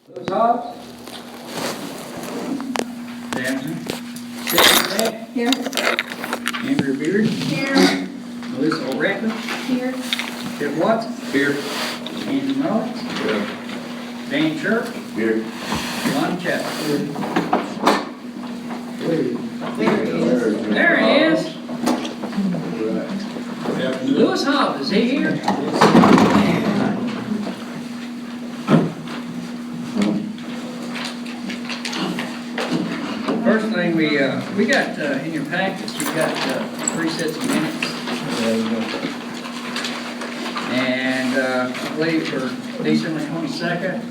Louis Hobbs. Samson. Stephen Beck. Here. Andrew Beard. Here. Melissa O'Reilly. Here. Jeff Watson. Here. Andy Mullins. Dan Sherp. Here. Lonnie Chapman. There he is. There he is. Good afternoon. Louis Hobbs, is he here? First thing we got in your package, you got 3 sets of minutes. And I believe for December 22nd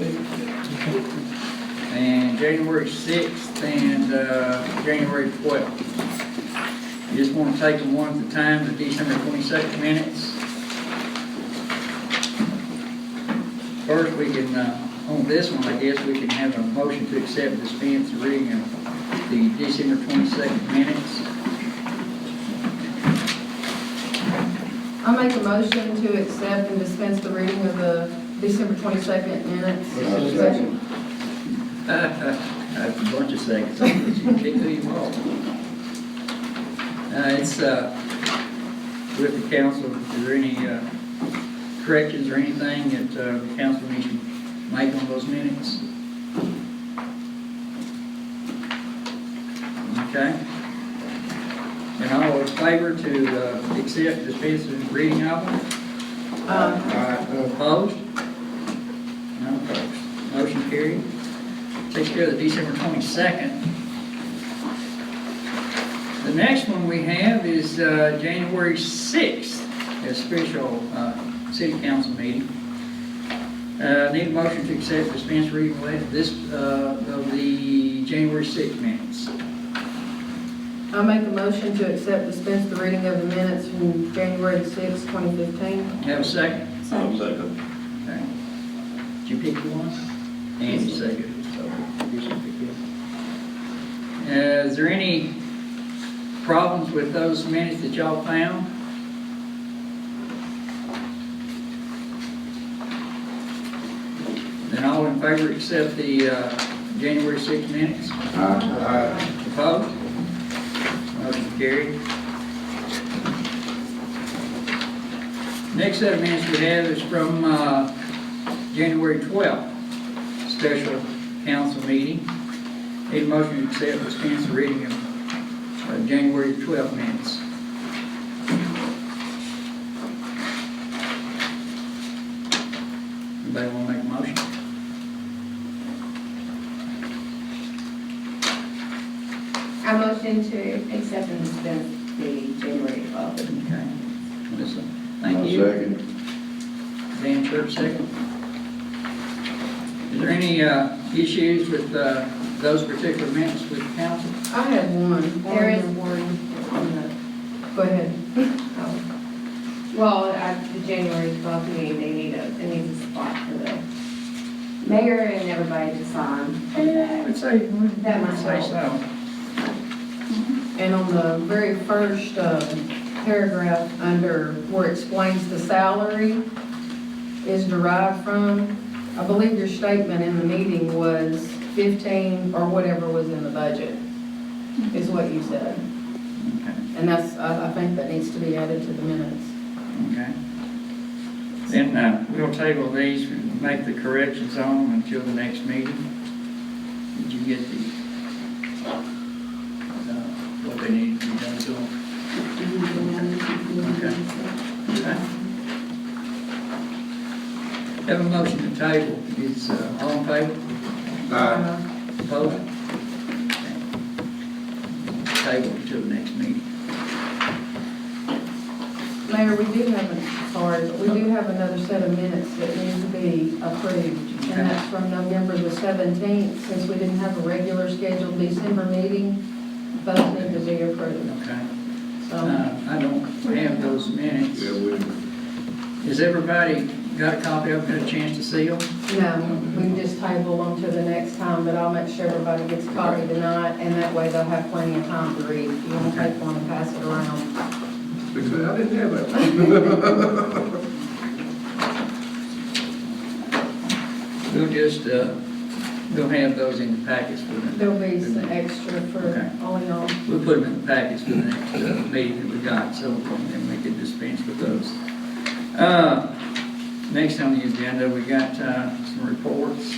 and January 6th and January 12th. You just want to take them one at a time, the December 22nd minutes. First, we can, on this one, I guess, we can have a motion to accept and dispense the reading of the December 22nd minutes. I make a motion to accept and dispense the reading of the December 22nd minutes. Second. That's a bunch of seconds. You can pick who you want. It's with the council. Is there any corrections or anything that the council needs to make on those minutes? Okay. And all in favor to accept, dispense, and reading of them? Opposed? None opposed. Motion carried. Takes care of the December 22nd. The next one we have is January 6th, a special city council meeting. Need a motion to accept, dispense, reading of this of the January 6th minutes. I make a motion to accept, dispense the reading of the minutes from January 6, 2015. Have a second? Second. Okay. Did you pick one? Andy second. So you should pick it. Is there any problems with those minutes that y'all found? Then all in favor accept the January 6th minutes? Opposed? Motion carried. Next set of minutes we have is from January 12th, special council meeting. Need a motion to accept, dispense the reading of January 12th minutes. Anybody want to make a motion? I motion to accept and dispense the January 12th. Okay. Melissa, thank you. Second. Dan Church, second. Is there any issues with those particular minutes with the council? I had one. There is one. Go ahead. Well, at the January 12th meeting, it needs a spot for the mayor and everybody to sign. I'd say, That might say help. so. And on the very first paragraph under where it explains the salary is derived from, I believe your statement in the meeting was 15 or whatever was in the budget, is what you said. Okay. And that's, I think that needs to be added to the minutes. Okay. Then we'll table these and make the corrections on them until the next meeting. Did you get the, what they need to be done to them? Okay. Okay. Have a motion to table. Is all in favor? Opposed? Table until the next meeting. Mayor, we do have another set of minutes that need to be approved. And that's from November the 17th, since we didn't have a regular scheduled December meeting, those need to be approved. Okay. So, I don't have those minutes. Yeah, we. Has everybody got a copy of it, got a chance to see them? no, we can just table them to the next time, but I'll make sure everybody gets a copy tonight, and that way they'll have plenty of time to read. If you want to take one and pass it around. I didn't have that. We'll just We'll have those in the packets for them. There'll be some extra for Okay. all in all. We'll put them in the packets for the next meeting that we got, so then we can dispense with those. Next on the agenda, we got some reports.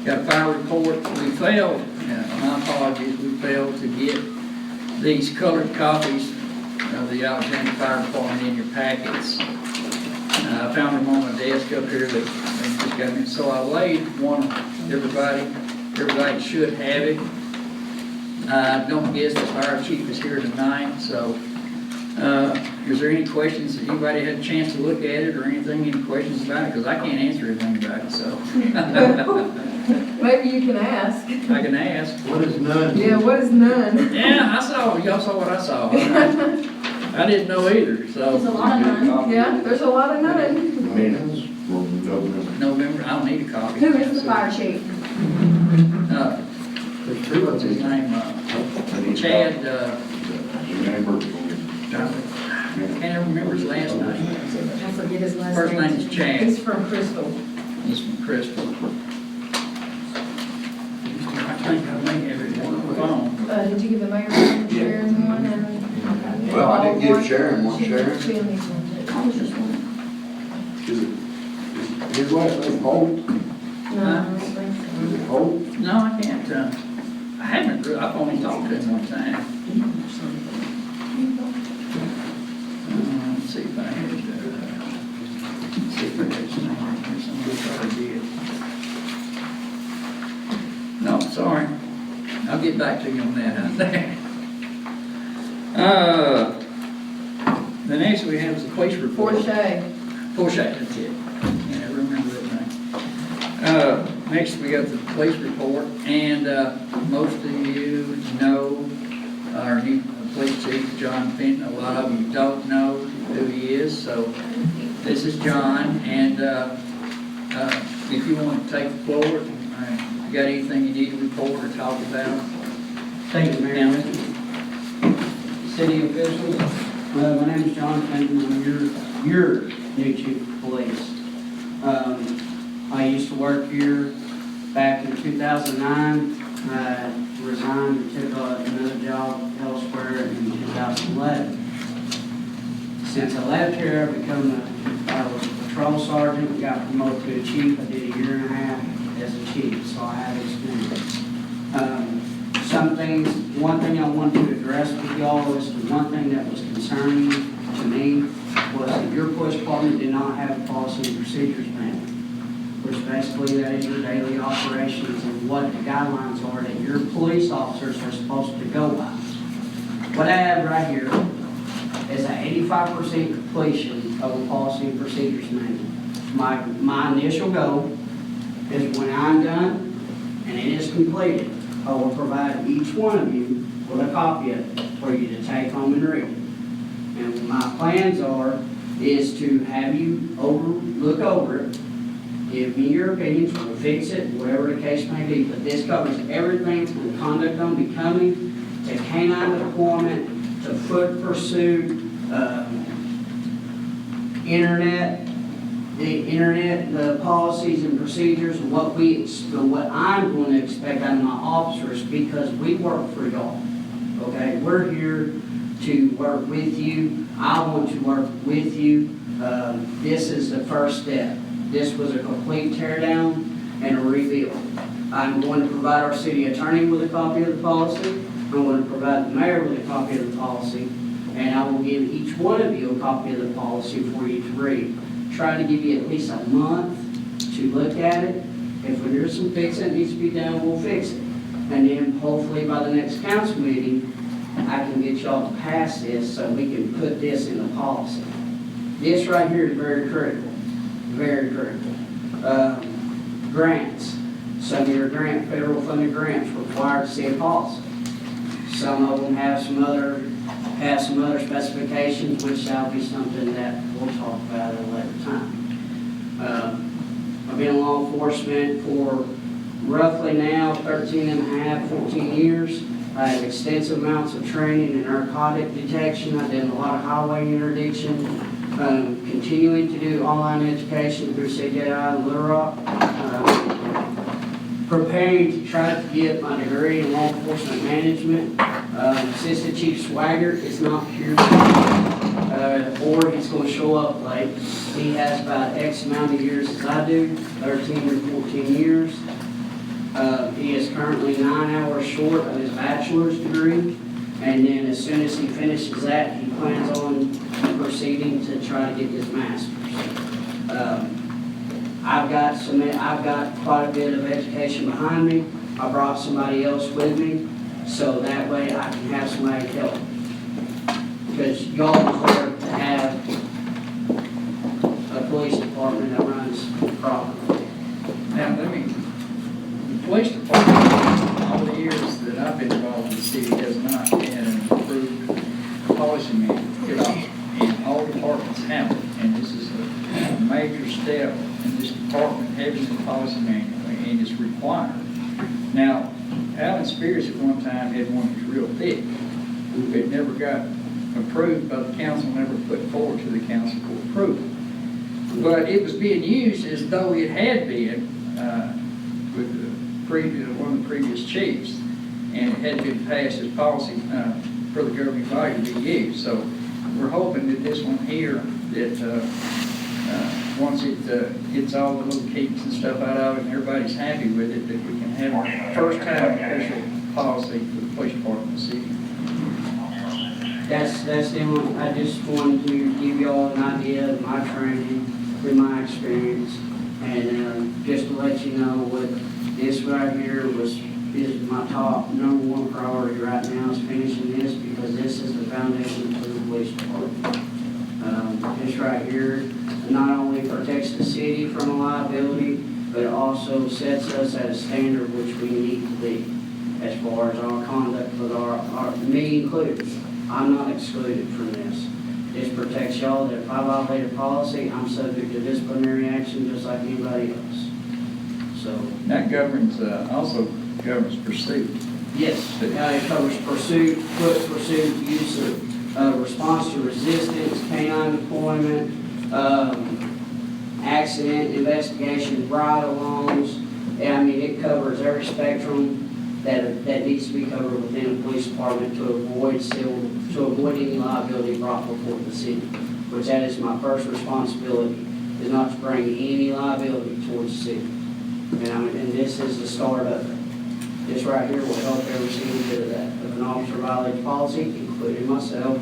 Got a fire report. We failed, my apologies, we failed to get these colored copies of the Alexandria Fire Department in your packets. I found them on my desk up here. They just got me, so I laid one. Everybody should have it. I don't guess the fire chief is here tonight, so is there any questions? Has anybody had a chance to look at it or anything? Any questions about it? Because I can't answer anything about it, so Maybe you can ask. I can ask. What is none? Yeah, what is none? Yeah, y'all saw what I saw. I didn't know either, so. There's a lot of none. Yeah, there's a lot of none. Minutes from November. November, I don't need a copy. Who is the fire chief? There's two, what's his name? Chad, I can't ever remember his last name. I forget his last name. First name is Chad. He's from Crystal. He's from Crystal. I think I may have it on the phone. Did you give the mayor one, Sharon one, and? Well, I didn't give Sharon one, Sharon. She'll need one too. I was just wondering. Is his last name Holt? No, I don't think so. Is it Holt? No, I can't, I haven't, I've only talked to him one time. Let's see if I had, see if I got his name right here, somebody probably did. No, sorry. I'll get back to you on that. The next we have is the police report. Porsche. That's it. Yeah, I remember that name. Next, we got the police report, and most of you know our new police chief, John Fenton. A lot of you don't know who he is, so this is John, and if you want to take the floor, if you got anything you need to report or talk about. Thank you, Mayor. City officials, my name is John Fenton. I'm your new chief of police. I used to work here back in 2009. I resigned and took another job elsewhere in 2011. Since I left here, I was a patrol sergeant, got promoted to a chief. I did a year and a half as a chief, so I have experience. One thing I wanted to address with y'all is the one thing that was concerning to me was that your police department did not have a policy and procedures manual, which basically that is your daily operations and what the guidelines are that your police officers are supposed to go by. What I have right here is an 85% completion of a policy and procedures manual. My initial goal is when I'm done and it is completed, I will provide each one of you with a copy of it for you to take home and read. And my plans is to have you look over it, give me your opinions, we'll fix it, whatever the case may be. But this covers everything from conduct on becoming to canine deployment to foot pursuit, the policies and procedures, and what I'm going to expect out of my officers, because we work for y'all. Okay, we're here to work with you. I want to work with you. This is the first step. This was a complete tear down and a rebuild. I'm going to provide our city attorney with a copy of the policy. I'm going to provide the mayor with a copy of the policy, and I will give each one of you a copy of the policy for you to read. Try to give you at least a month to look at it. If there's some fixing that needs to be done, we'll fix it. And then hopefully by the next council meeting, I can get y'all to pass this so we can put this in the policy. This right here is very critical, very critical. Grants. Some of your federal funded grants require to see a policy. Some of them have some other specifications, which shall be something that we'll talk about at a later time. I've been in law enforcement for roughly now 13 and a half, 14 years. I have extensive amounts of training in narcotic detection. I've done a lot of highway interdiction. Continuing to do online education through CJI and Little Rock. preparing to try to get my degree in law enforcement management. Assistant Chief Swagger is not here, or he's gonna show up late. He has about X amount of years as I do, 13 or 14 years. He is currently 9 hours short of his bachelor's degree, and then as soon as he finishes that, he plans on proceeding to try to get his master's. I've got quite a bit of education behind me. I brought somebody else with me, so that way I can have somebody help. Because y'all deserve to have a police department that runs properly. Now, the police department, all the years that I've been involved in the city, has not had an approved policy manual at all. And all departments have it, and this is a major step in this department having a policy manual, and it's required. Now, Alan Spears at one time had one that was real thick. It never got approved by the council, never put forward to the council for approval. But it was being used as though it had been with one of the previous chiefs, and it had been passed as policy for the governing body to be used. So we're hoping that this one here, that once it gets all the little kinks and stuff out of it and everybody's happy with it, that we can have a first time official policy for the police department in the city. That's the only, I just wanted to give y'all an idea of my training, through my experience, and just to let you know what this right here is my top #1 priority right now, is finishing this, because this is the foundation for the police department. This right here not only protects the city from a liability, but it also sets us at a standard which we need to be as far as our conduct with our me included. I'm not excluded from this. This protects y'all that if I violate a policy, I'm subject to disciplinary action just like anybody else. So, That governs, also governs pursuit. yes, it covers pursuit, foot pursuit, use of response to resistance, canine deployment, accident investigation, ride-alongs. I mean, it covers every spectrum that needs to be covered within a police department to avoid any liability brought before the city, which that is my first responsibility, is not to bring any liability towards the city. And this is the start of it. This right here will help every single bit of that. If an officer violates policy, including myself,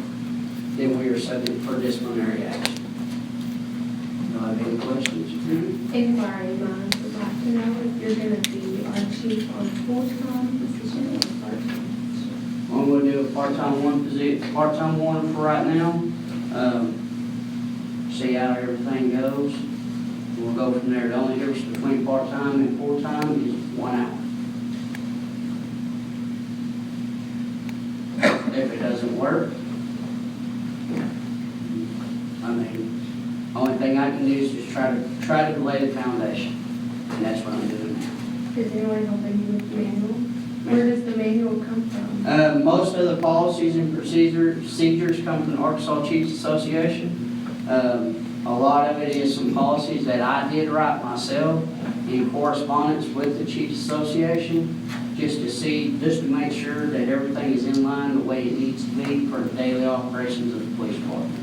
then we are subject for disciplinary action. Do I have any questions? Inquiry minds would like to know if you're gonna be our chief on a full-time position or part-time position. I'm gonna do a part-time one for right now. See how everything goes. We'll go from there. The only difference between part-time and full-time is 1 hour. If it doesn't work, I mean, only thing I can do is just try to lay the foundation, and that's what I'm doing now. Is anyone helping you with the manual? Where does the manual come from? Most of the policies and procedures come from the Arkansas Chiefs Association. A lot of it is some policies that I did write myself in correspondence with the Chiefs Association, just to make sure that everything is in line the way it needs to be for the daily operations of the police department.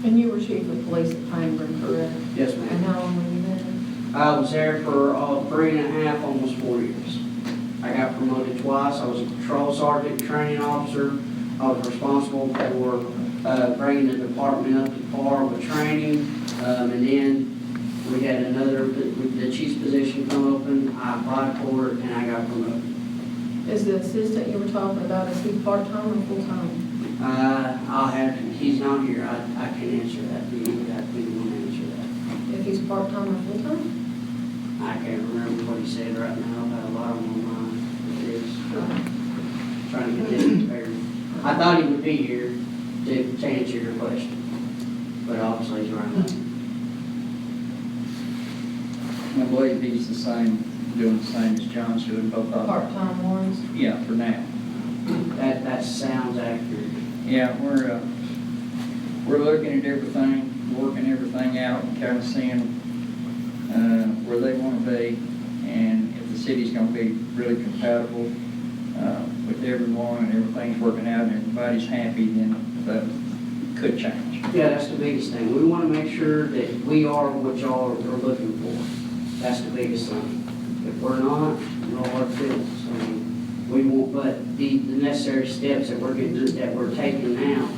And you were chief of police at Pinebrook, correct? Yes, And ma'am. how long were you there? I was there for 3.5, almost 4 years. I got promoted twice. I was a patrol sergeant, training officer. I was responsible for bringing the department up to par with training. And then we had the chief's position come open. I applied for it and I got promoted. Is the assistant you were talking about, is he part-time or full-time? He's not here. I can't answer that. You got to be the one to answer that. If he's part-time or full-time? I can't remember what he said right now. I've had a lot on my mind. It is trying to get this prepared. I thought he would be here to answer your question, but obviously he's right now. I believe he's doing the same as John's doing, both of them. Part-time ones? Yeah, for now. That sounds accurate. Yeah, we're looking at everything, working everything out, and kind of seeing where they want to city's gonna be really compatible with everyone, and everything's working out, and everybody's happy, then that could change. Yeah, that's the biggest thing. We want to make sure that we are what y'all are looking for. That's the biggest thing. If we're not, no hard feelings. I mean, we won't, but the necessary steps that we're taking now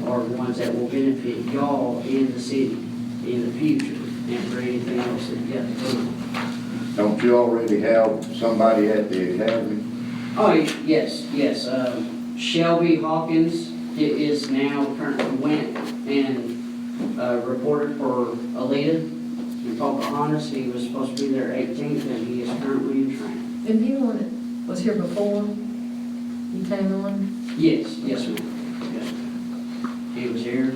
are ones that will benefit y'all in the city in the future and for anything else that you got to do. Don't you already have somebody at the academy? Oh, yes. Shelby Hawkins is now currently went and reported for Alita in Pocahontas. He was supposed to be there 18th, and he is currently in training. And you one that was here before? You came on? Yes, ma'am. Yes, ma'am. He was here.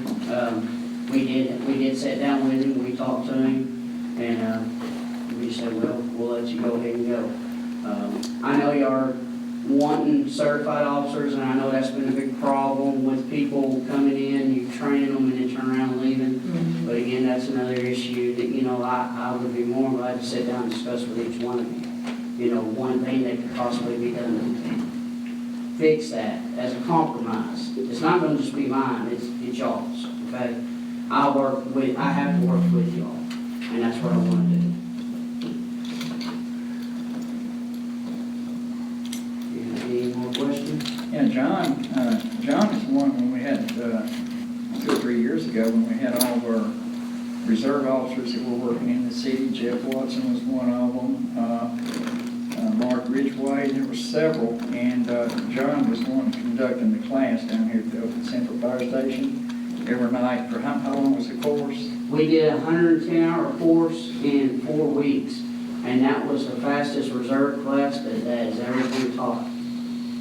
We did sit down with him, we talked to him, and we said, well, we'll let you go ahead and go. I know you are wanting certified officers, and I know that's been a big problem with people coming in, you training them and then turn around and leaving. But again, that's another issue that, I would be more glad to sit down and discuss with each one of you. One thing that could possibly be done to fix that as a compromise. It's not gonna just be mine, it's y'all's, okay? I have to work with y'all, and that's what I wanna do. Any more questions? Yeah, John is one when we had, 2 or 3 years ago, when we had all of our reserve officers that were working in the city. Jeff Watson was one of them, Mark Ridgway, there were several, and John was the one conducting the class down here at the Open Central Fire Station every night. For how long was the course? We did a 110-hour course in 4 weeks, and that was the fastest reserve class that has ever been taught.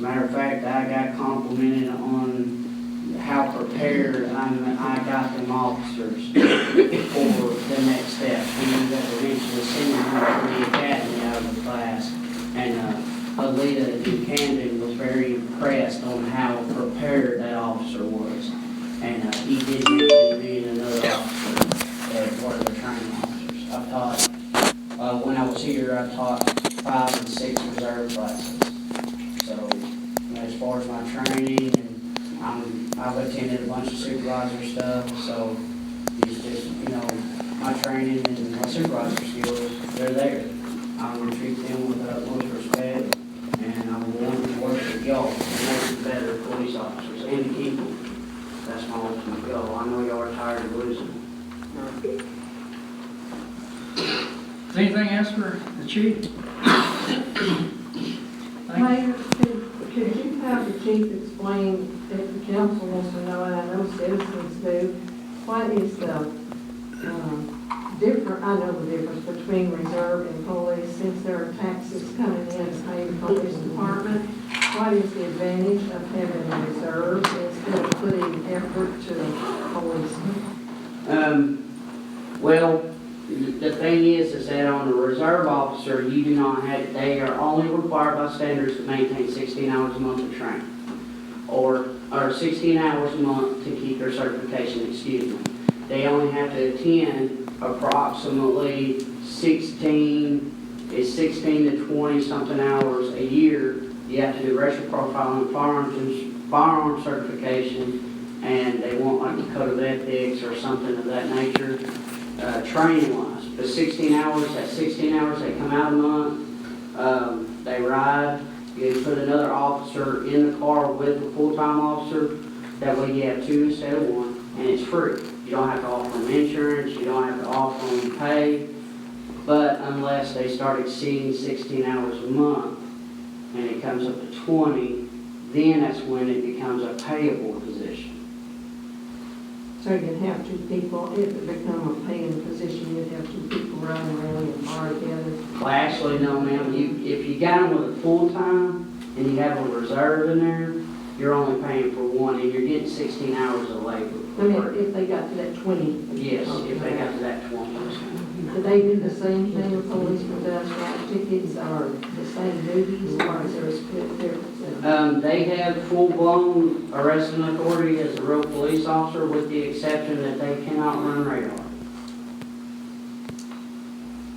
Matter of fact, I got complimented on how prepared I got them officers for the next step. We ended up eventually sending them to the academy out of the class, and Alita in Camden was very impressed on how prepared that officer was. And he did mention to me and another officer as one of the training officers. I taught, when I was here, I taught 5 and 6 reserve classes. So, as far as my training, and I've attended a bunch of supervisor stuff, so it's just, my training and my supervisor skills, they're there. I'm going to treat them with utmost respect, and I'm willing to work with y'all to make better police officers and to keep them. That's my ultimate goal. I know y'all are tired of losing them. Is there anything else for the chief? Thank you. Mayor, could you have the chief explain, if the council wants to know, and I know citizens do, what is the I know the difference between reserve and police, since there are taxes coming in to pay the police department. What is the advantage of having a reserve instead of putting effort to policemen? Well, the thing is that on a reserve officer, you do not have, they are only required by standards to maintain 16 hours a month of training, or 16 hours a month to keep their certification, They only have to attend approximately 16 to 20 something hours a year. You have to do racial profiling, firearm certification, and they want like a code of ethics or something of that nature, training-wise. But 16 hours, that's 16 hours, they come out a month, they ride, you put another officer in the car with a full-time officer, that way you have 2 instead of 1, and it's free. You don't have to offer them insurance, you don't have to offer them pay, but unless they start exceeding 16 hours a month, and it comes up to 20, then that's when it becomes a payable position. So you'd have 2 people, if it become a paying position, you'd have 2 people running around and bar together. Well, actually, no, ma'am, if you got them with a full-time, and you have a reserve in there, you're only paying for 1, and you're getting 16 hours of labor. I mean, if they got to that 20. Yes, if they got to that 20. Do they do the same thing with policemen does, write tickets, or the same duties, or is there a split difference? They have full-blown arresting authority as a real police officer, with the exception that they cannot run radar.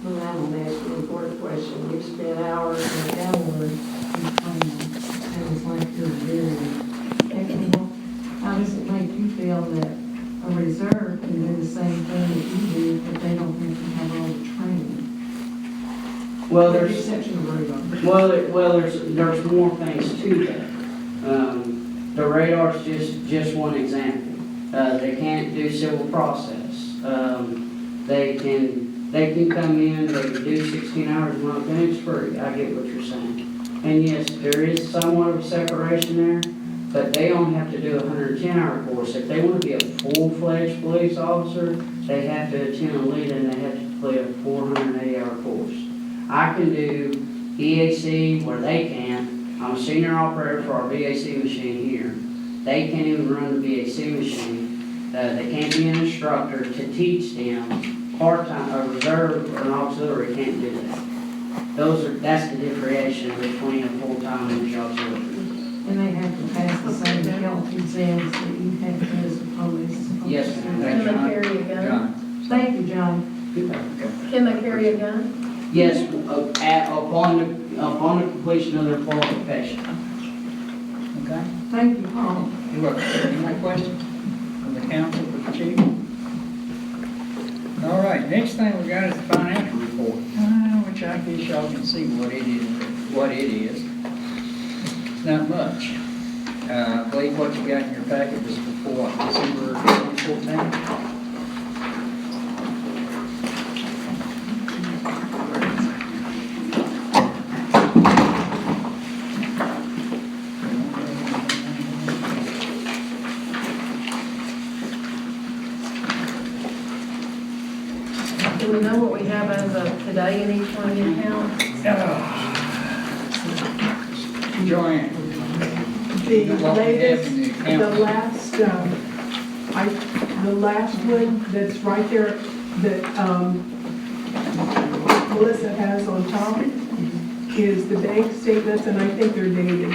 Well, I'm gonna ask you an important question. You've spent hours and hours in training, and it's like you're very technical. How does it make you feel that a reserve can do the same thing that you do, but they don't have to have all the training? Well, With the there's, exception of radar. there's more things to that. The radar's just one example. They can't do civil process. They can come in, they can do 16 hours a month, and it's free. I get what you're saying. And yes, there is somewhat of a separation there, but they only have to do a 110-hour course. If they want to be a full-fledged police officer, they have to attend a lead and they have to complete a 480-hour course. I can do EAC where they can. I'm a senior operator for our VAC machine here. They can't even run the VAC machine. They can't be an instructor to teach them. Part-time, a reserve or an auxiliary can't do that. That's the differentiation between a full-time and the auxiliary. And they have to pass the same health exams that you have to as a police. Yes, ma'am. Thank Can you, they John. carry a gun? John. Thank you, John. Okay. Can they carry a gun? Yes, upon the completion of their qualification. Okay. Thank you, Paul. You're welcome. Any more questions from the council for the chief? All right, next thing we got is the financial report, which I guess y'all can see what it is. It's not much. I believe what you got in your packet was before December 2014. Do we know what we have as of today in each one of the accounts? Joanne, The what we have latest, in the the account. last one that's right there, that, Melissa has on top is the bank statements, and I think they're dated.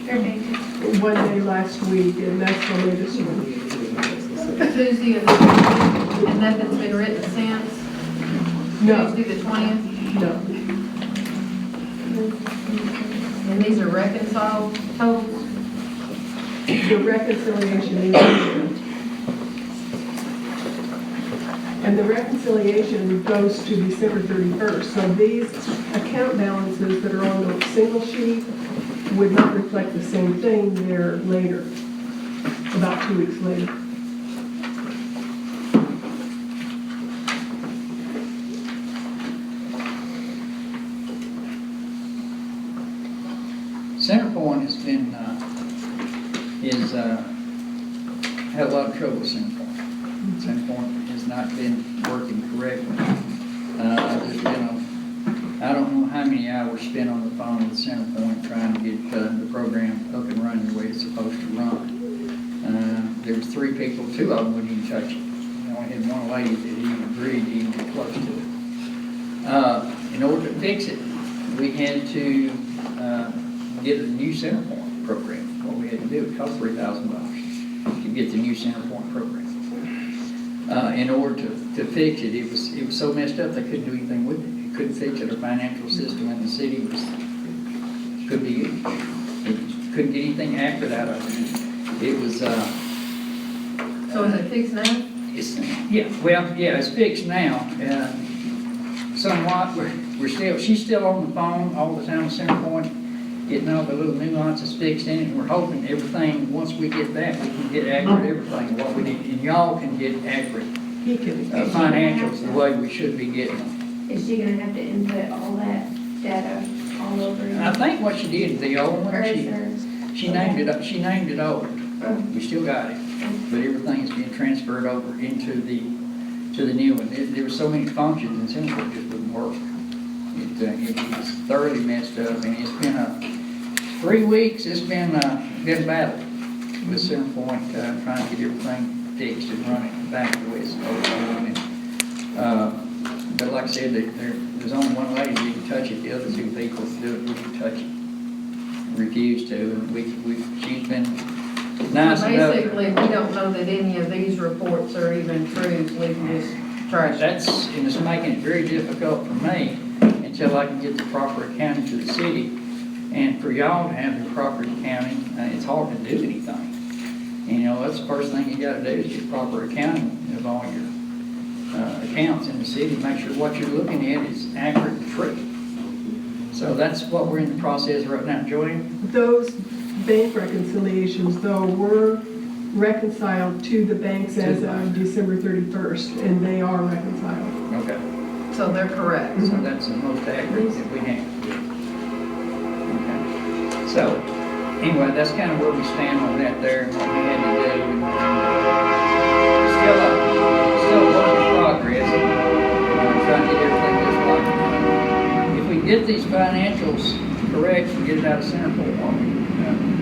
They're dated. One day last week, and that's the latest one. Tuesday of the 20th, and nothing's been written since? No, Tuesday the 20th? no, And these are reconciled totals? the reconciliation is here. And the reconciliation goes to December 31st. So these account balances that are on the single sheet would not reflect the same thing there later, about 2 weeks later. Centerpoint has been, had a lot of trouble with Centerpoint. Centerpoint has not been working correctly. There's been I don't know how many hours spent on the phone with Centerpoint trying to get the program up and running the way it's supposed to run. There was 3 people, 2 of them wouldn't even touch it. You only had one lady that even agreed to even get close to it. In order to fix it, we had to get a new Centerpoint program. What we had to do, it cost $3,000 to get the new Centerpoint program. In order to fix it, it was so messed up they couldn't do anything with it. It couldn't fix it. Our financial system in the city could be used. It couldn't get anything accurate out of it. It was So is it fixed now? it's fixed now. Somewhat, she's still on the phone all the time with Centerpoint, getting all the little nuances fixed in it, and we're hoping everything, once we get that, we can get accurate everything, what we need, and y'all can get accurate He can. financials the way we should be getting them. Is she gonna have to input all that data all over? And I think what she did, the old Or one, is there? she named it over. We still got it, but everything's being transferred over into the new one. There were so many functions in Centerpoint just wouldn't work. It was thoroughly messed up, and it's been 3 weeks. It's been a battle with Centerpoint trying to get everything fixed and running back the way it's supposed to run. But like I said, there's only one lady who can touch it. The other 2 people do it, wouldn't touch it, refuse to. And she's been nice enough. Basically, we don't know that any of these reports are even true. We can just Trash. That's, and it's making it very difficult for me until I can get the proper accounting to the city. And for y'all to have the proper accounting, it's hard to do anything. And, you know, that's the first thing you gotta do is get proper accounting of all your accounts in the city, make sure what you're looking at is accurate and true. So that's what we're in the process right now. Joanne? Those bank reconciliations, though, were reconciled to the banks as of December 31st, and they are reconciled. Okay. So they're correct. So that's the most accurate that we have. Okay. So, anyway, that's kind of where we stand on that there, and what we had to do. Still a work in progress. Trying to get everything just right. If we get these financials correct and get it out of Centerport,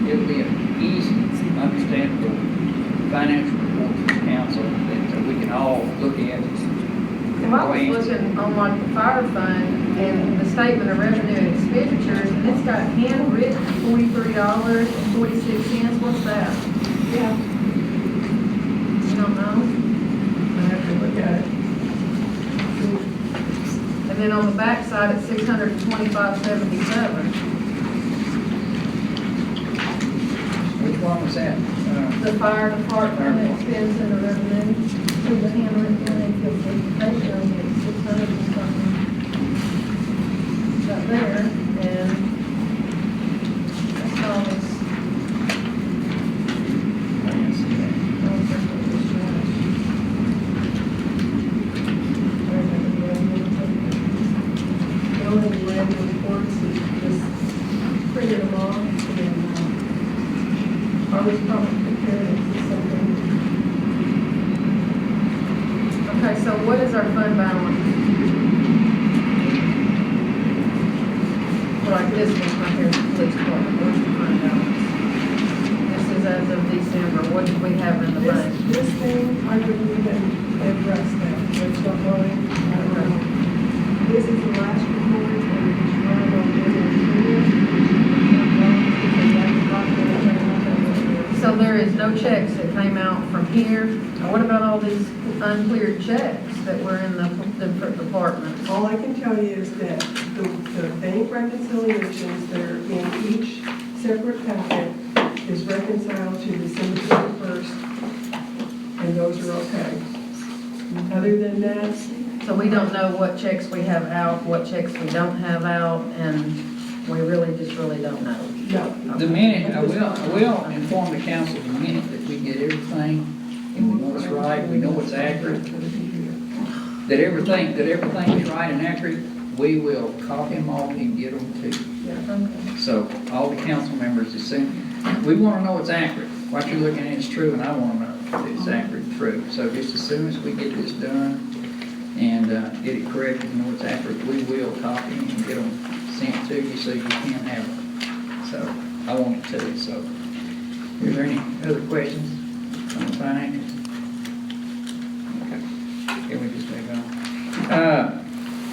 it'll be an easy, understandable financial report to the council that we can all look at. Well, I was looking on like the fire fund and the statement of revenue and expenditures, and it's got handwritten $43.46. What's that? Yeah. You don't know? I have to look at it. And then on the back side, it's $625.77. Which one was that? The fire department expense and the revenue, through the handwritten identification, it's 600 and something. Up there, and that's all this. I didn't see that. The only revenue reports is just printed them off, and, I was probably prepared to something. Okay, so what is our fund balance? Like this one right here, the police department, what's the fund balance? This is as of December, what do we have in the bank? This thing, I wouldn't even address that, that's not going, this is the last report, and it's run on So there is no checks that came out from here? Now what about all these uncleared checks that were in the different departments? All I can tell you is that the bank reconciliations that are in each separate packet is reconciled to December 31st, and those are okay. Other than that, So we don't know what checks we have out, what checks we don't have out, and we really don't know. no. The minute, I will inform the council the minute that we get everything, and we know it's right, we know it's accurate, that everything is right and accurate, we will copy them all and get them to you. Okay. So, all the council members, as soon, we want to know it's accurate. What you're looking at is true, and I want to know that it's accurate and true. So just as soon as we get this done and get it corrected and know it's accurate, we will copy them and get them sent to you so you can have them. So, I want it to, so. Is there any other questions on the financials? Okay. Can we just move on?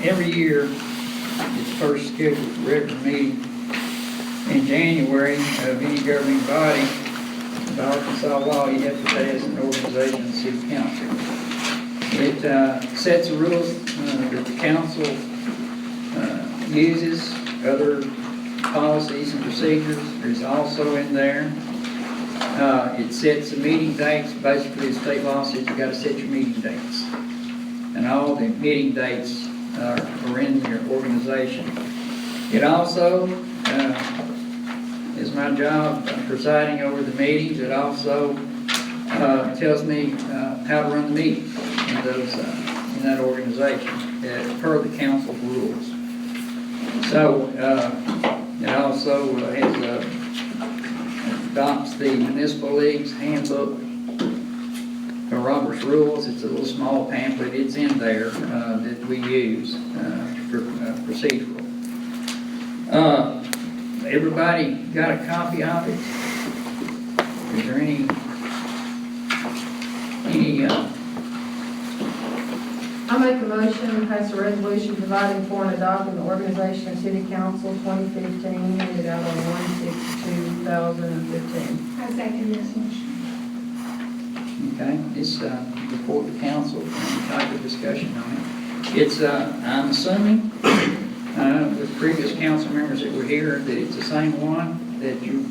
Every year, it's first scheduled for regular meeting in January of any governing body. By Arkansas law, you have to pass an organization and city council. It sets the rules that the council uses, other policies and procedures is also in there. It sets the meeting dates. Basically, the state law says you gotta set your meeting dates. And all the meeting dates are in your organization. It also is my job presiding over the meetings. It also tells me how to run the meeting in those in that organization per the council's rules. So it also adopts the municipal league's handbook, Robert's rules. It's a little small pamphlet. It's in there that we use for procedural. Everybody got a copy of it? Is there any I make a motion to pass a resolution providing for and adopting the organization of city council 2015, handed out on 1/6/2015. I second this motion. Okay, it's before the council for any type of discussion on it. It's, I'm assuming, with previous council members that were here, that it's the same one that you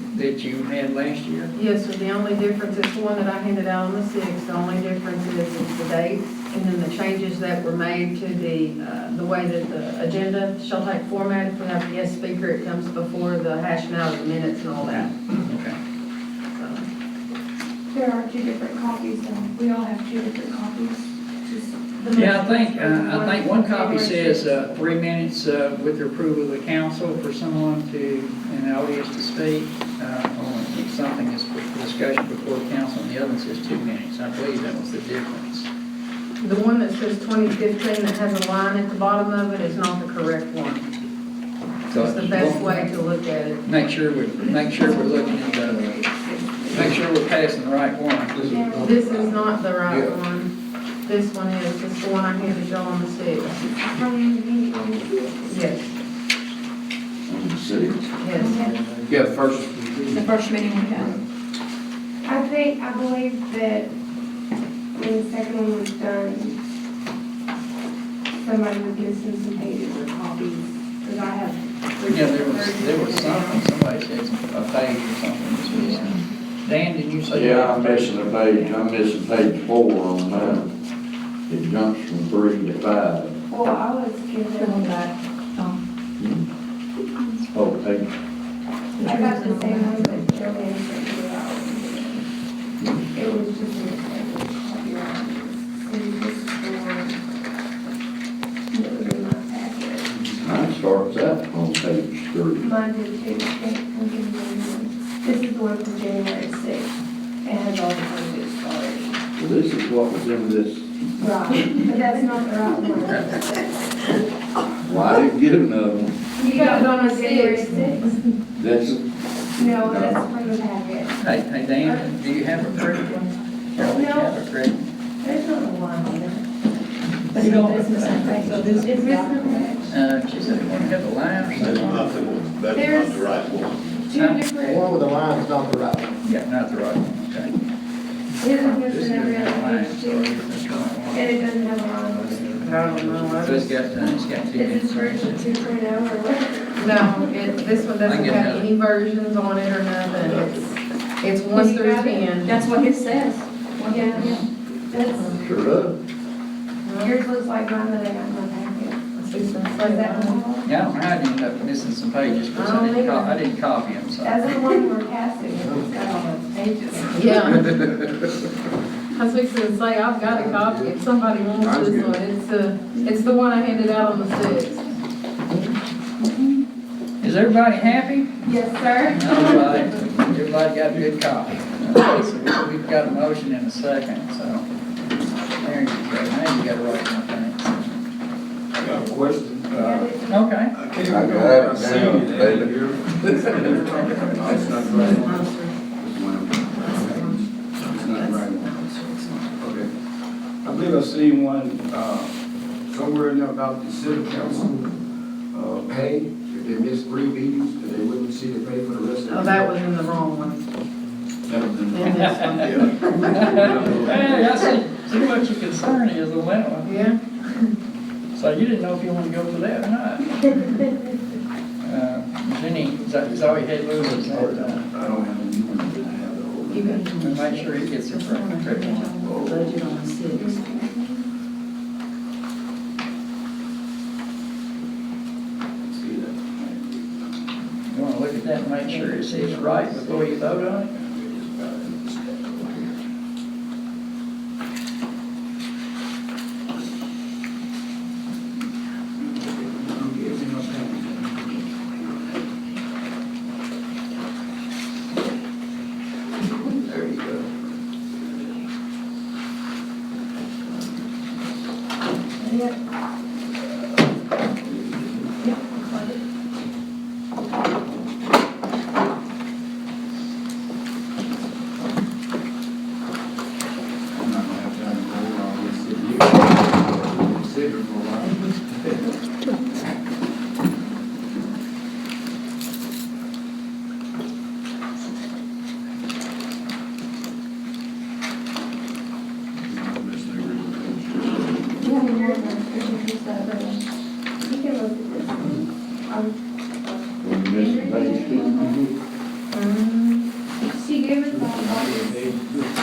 had last year? Yes, sir, the only difference is the one that I handed out on the 6th. The only difference is the dates and then the changes that were made to the way that the agenda shall take format. If we have a guest speaker, it comes before the hashing out of the minutes and all that. Okay. So, There are two different copies, though. We all have two different copies. Just the Yeah, most I think one copy January says 6th. 3 minutes with the approval of the council for someone to, in the audience to speak on something that's for discussion before the council, and the other one says 2 minutes. I believe that was the difference. the one that says 2015 that has a line at the bottom of it is not the correct one. So It's the best way to look at it. Make sure we're looking at make sure we're passing the right one. This is not the right one. This one is, it's the one I handed y'all on the 6th. From the meeting on the 6th. Yes, On the sixth. yes. Yeah, first. The first meeting we had. I believe that when the second one was done, somebody was missing some pages or copies, because I have. Yeah, there was something, somebody said a page or something was missing. Dan, did you say? Yeah, I'm missing a page, I'm missing page 4 on that. It jumps from 3 to 5. Well, I was Fill given, back. Oh, page, I got the same one that Joanne sent me out. It was just an example copyright. And this is the one that was in my packet. mine starts out on page 3. Mine did too. I'm giving you one. This is the one from January 6th. It has all the pages already. So this is what was in this, Right, but that's not the right one. well, I didn't get another one. You got it on January 6th? That's, No, that's from the packet. Hey, Dan, do you have a correct one? Carol, do you have a correct one? There's not a line on it. But You don't- it's missing a page. So this It's missing a page. She said it wouldn't have the line or That's something. not the one, that's There's- not the right one. Two different, One with the line is not the right one. Yeah, not the right one, okay. it is This missing every doesn't have a other line, page so too. that's the right one. And it doesn't have a line on it. I don't know. I So it's just- got 2 Is this minutes. version 2.0 or what? No, this one I doesn't get have that. any versions on it or nothing. It's 1 You through got it? 10. That's what his says. Yeah, that's, sure does. yours looks like mine that I got in my packet. It's gonna Is say that that the one. one? Yeah, I don't know how I ended up missing some pages, because I don't either. I didn't copy them, so. That's the one you were casting, it's got all the pages. Yeah. I was fixing to say, I've got a copy, if somebody wants Mine's this good. one, it's the one I handed out on the 6th. Is everybody happy? Yes, sir. All right, everybody got a good copy. Okay, so we've got a motion in a second, so. There you go, now you got it right, I think. I got a question. Okay. I can't I remember got where I it seen down, it baby. at here. No, it's not the right one. It's not the right one. Okay. I believe I seen one, somewhere in there about the city council, pay, if they missed 3 meetings, that they wouldn't see the pay for the rest of the year. Oh, that was in the wrong one, That was in in this one. Hey, I see what your concern is on that one. Yeah, So you didn't know if you want to go for that or not. Jenny, is that all you had, Lou, was that, I don't have a new one, I have the old one. you got. make sure it gets in front of the Budget on the 6th. See that? You want to look at that and make sure it says right before you vote on it? There you go.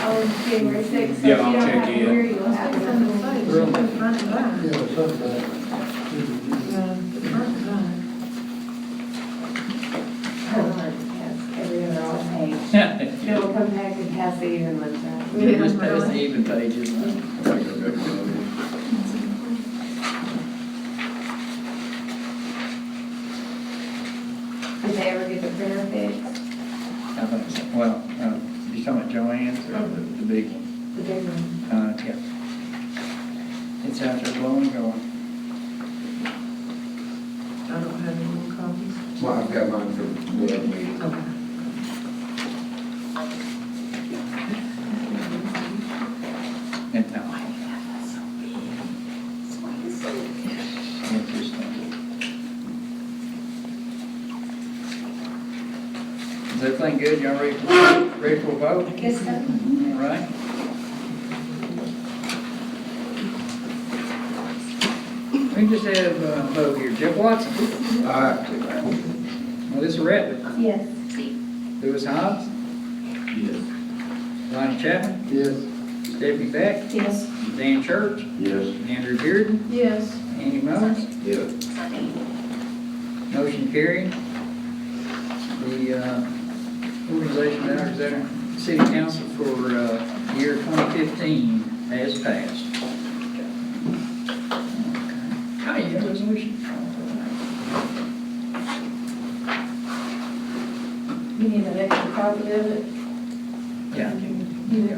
on January sixth, so Yeah, if you I'll don't check have it in. here, you'll have it on the site. The front and back. Yeah, something. The front and back. Every other old page. She'll come back and pass the even ones out. Just pass the even pages. Did they ever get the printer fixed? I think so. Well, you talking about Joanne's or the big one? The big one. Yeah. It's out there blowing and going. I don't have any more copies. Well, I've got mine for the other meeting. Okay. And now. Is everything good? Y'all ready for a vote? Guess so. All right. We just have a vote here. Jeff Watson. Melissa Ratliff. Yes. Lewis Hobbs. Yes. Ronnie Chapman. Yes. Stephanie Beck. Yes. Dan Church. Yes. Andrew Bearden. Yes. Andy Mullins. Yeah. Motion carried. The organization that represents City Council for year 2015 has passed. How do you have resolution? You need an extra copy of it? Yeah. You do.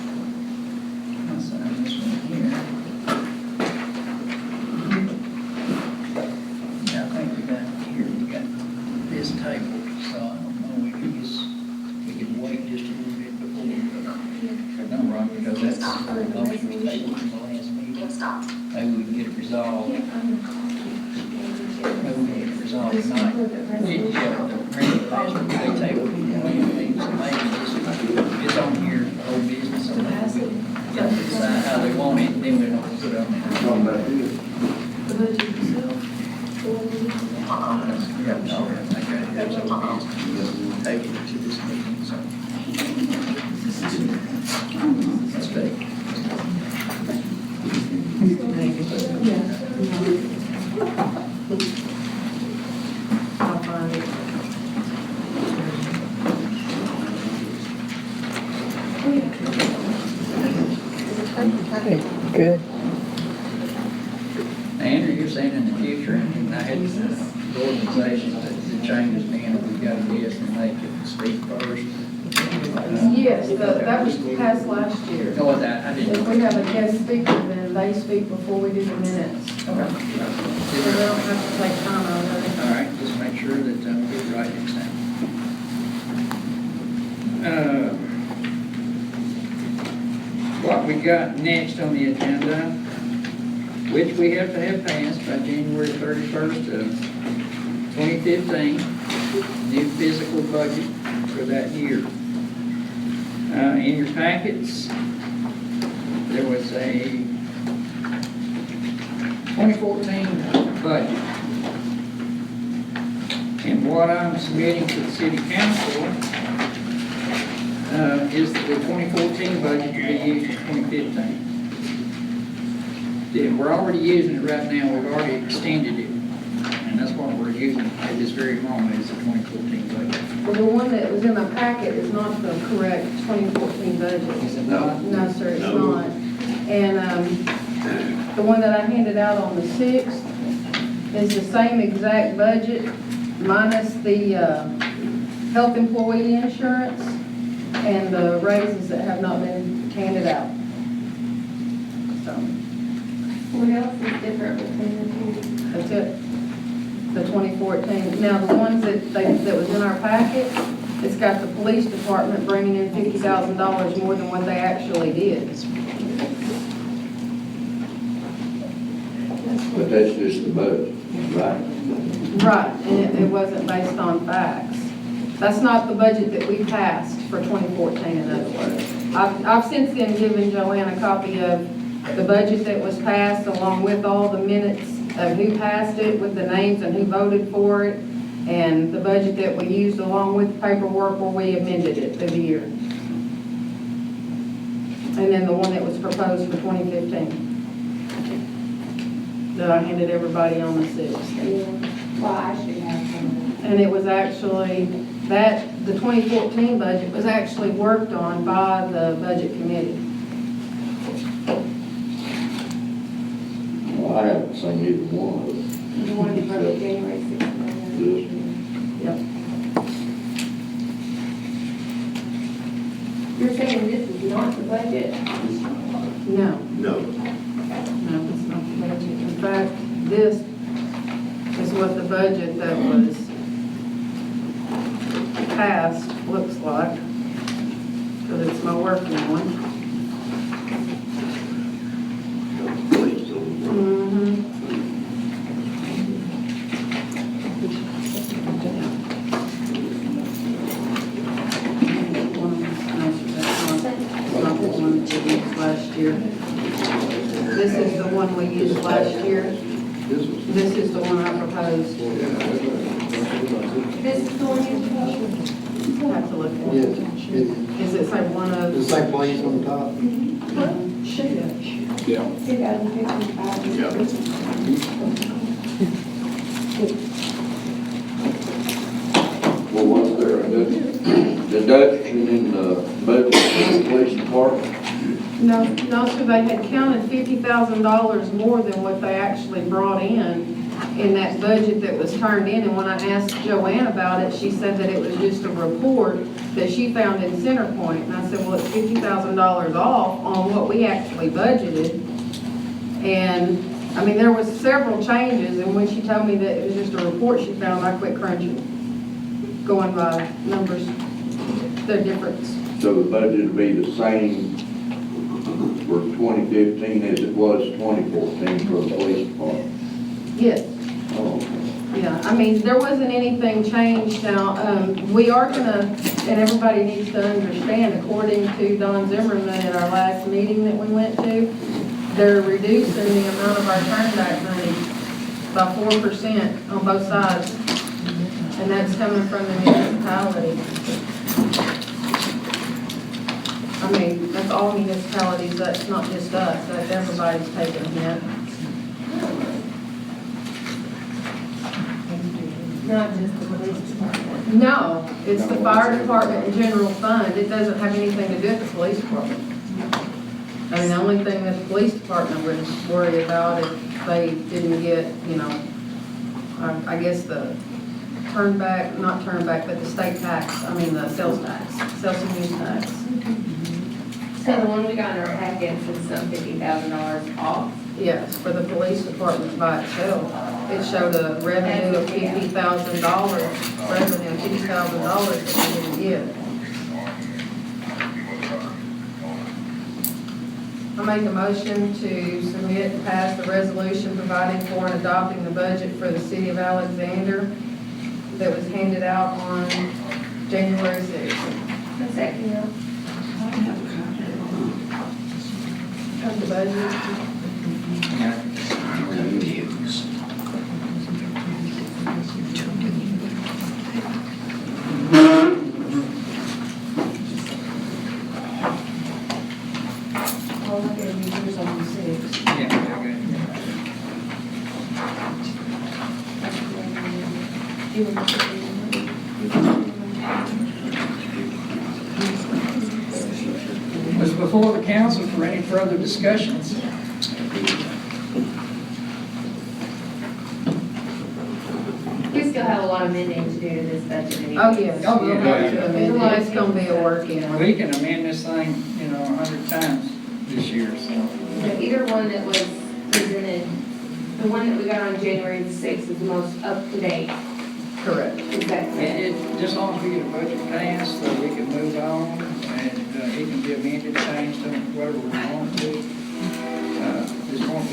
I'll sign this one here. Yeah, I think we got here, we got this table, so I don't know, we could wait just a little bit before we go. No, right, because that's the motion was tabled from the last meeting. Maybe we can get it resolved. Maybe we can get it resolved tonight. Yeah, the last meeting they tabled, maybe it's on here, old business, so maybe we can decide how they want it, then we don't put it on there. Talking about this. The budget itself. Yeah, no, I got it, that's old business. Take it to this meeting, so. That's big. I'll find it. Good. Andrew, you're saying in the future, and I had the organization that the changes being, we've got a list and they could speak first. Yes, that was passed last year. No, that, I didn't. If we have a guest speaker, then they speak before we do the minutes. So they don't have to take time out of it. All right, just make sure that we get it right next time. What we got next on the agenda, which we have to have passed by January 31st of 2015, new physical budget for that year. In your packets, there was a 2014 budget. And what I'm submitting to the city council is the 2014 budget to be used in 2015. Yeah, we're already using it right now, we've already extended it, and that's what we're using at this very moment is the 2014 budget. Well, the one that was in my packet is not the correct 2014 budget. Is it not? No, sir, it's not. And the one that I handed out on the 6th is the same exact budget minus the health employee insurance and the raises that have not been handed out. So, What else is different between the two? that's it. The 2014. Now, the ones that was in our packet, it's got the police department bringing in $50,000 more than what they actually did. But that's just the budget, right? Right, and it wasn't based on facts. That's not the budget that we passed for 2014, in other words. I've since then given Joanne a copy of the budget that was passed, along with all the minutes of who passed it, with the names and who voted for it, and the budget that we used along with the paperwork where we amended it through the year. And then the one that was proposed for 2015. That I handed everybody on the 6th. Well, I should have some. And it was actually, the 2014 budget was actually worked on by the budget committee. Well, I haven't seen either one of them. The one from January 6th. This Yep. You're saying this is not the budget? No, No. no, it's not the budget. In fact, this is what the budget that was passed looks like, because it's my working one. Mm-hmm. Not the one that we used last year. This is the one we used last year. This is the one I proposed. This is the one you proposed? I have to look at Yes, it. it- Is it say one the of? same place on the top. Yeah. 2055. Well, was there a deduction in the budget for the police department? No, so they had counted $50,000 more than what they actually brought in that budget that was turned in. And when I asked Joanne about it, she said that it was just a report that she found in Centerpoint. And I said, well, it's $50,000 off on what we actually budgeted. And, I mean, there was several changes, and when she told me that it was just a report she found, I quit crunching, going by numbers, the difference. So the budget would be the same for 2015 as it was 2014 for the police department? Yes. Oh, Yeah, I mean, there wasn't anything changed now. We are gonna, and everybody needs to understand, according to Don Zimmerman at our last meeting that we went to, they're reducing the amount of our turnback money by 4% on both sides. And that's coming from the municipality. I mean, that's all municipalities, that's not just us, that's everybody's taking a hit. Not just the police department. No, it's the fire department and general fund. It doesn't have anything to do with the police department. I mean, the only thing that the police department would worry about if they didn't get, you know, I guess the not turn back, but the state tax, I mean, the sales tax, sales and use tax. So the one we got in our packets is some $50,000 off. Yes, for the police department by itself. It showed a revenue of $50,000, revenue of $50,000 that we didn't get. I make a motion to submit and pass the resolution providing for and adopting the budget for the city of Alexander that was handed out on January 6th. The second year. Of the budget. All I gave you was on the 6th. Yeah, okay. You were Was before the council for any further discussions. We still have a lot of amending to do to this budget anyway. Oh, yes. Oh, We'll yeah. have to amend it. It's gonna be a work-in. We can amend this thing, 100 times this year, so. Either one that was presented, the one that we got on January the 6th is the most up-to-date. Correct. Is that correct? Just as long as we get a budget passed, so we can move on, and it can be amended, changed, whatever we want to.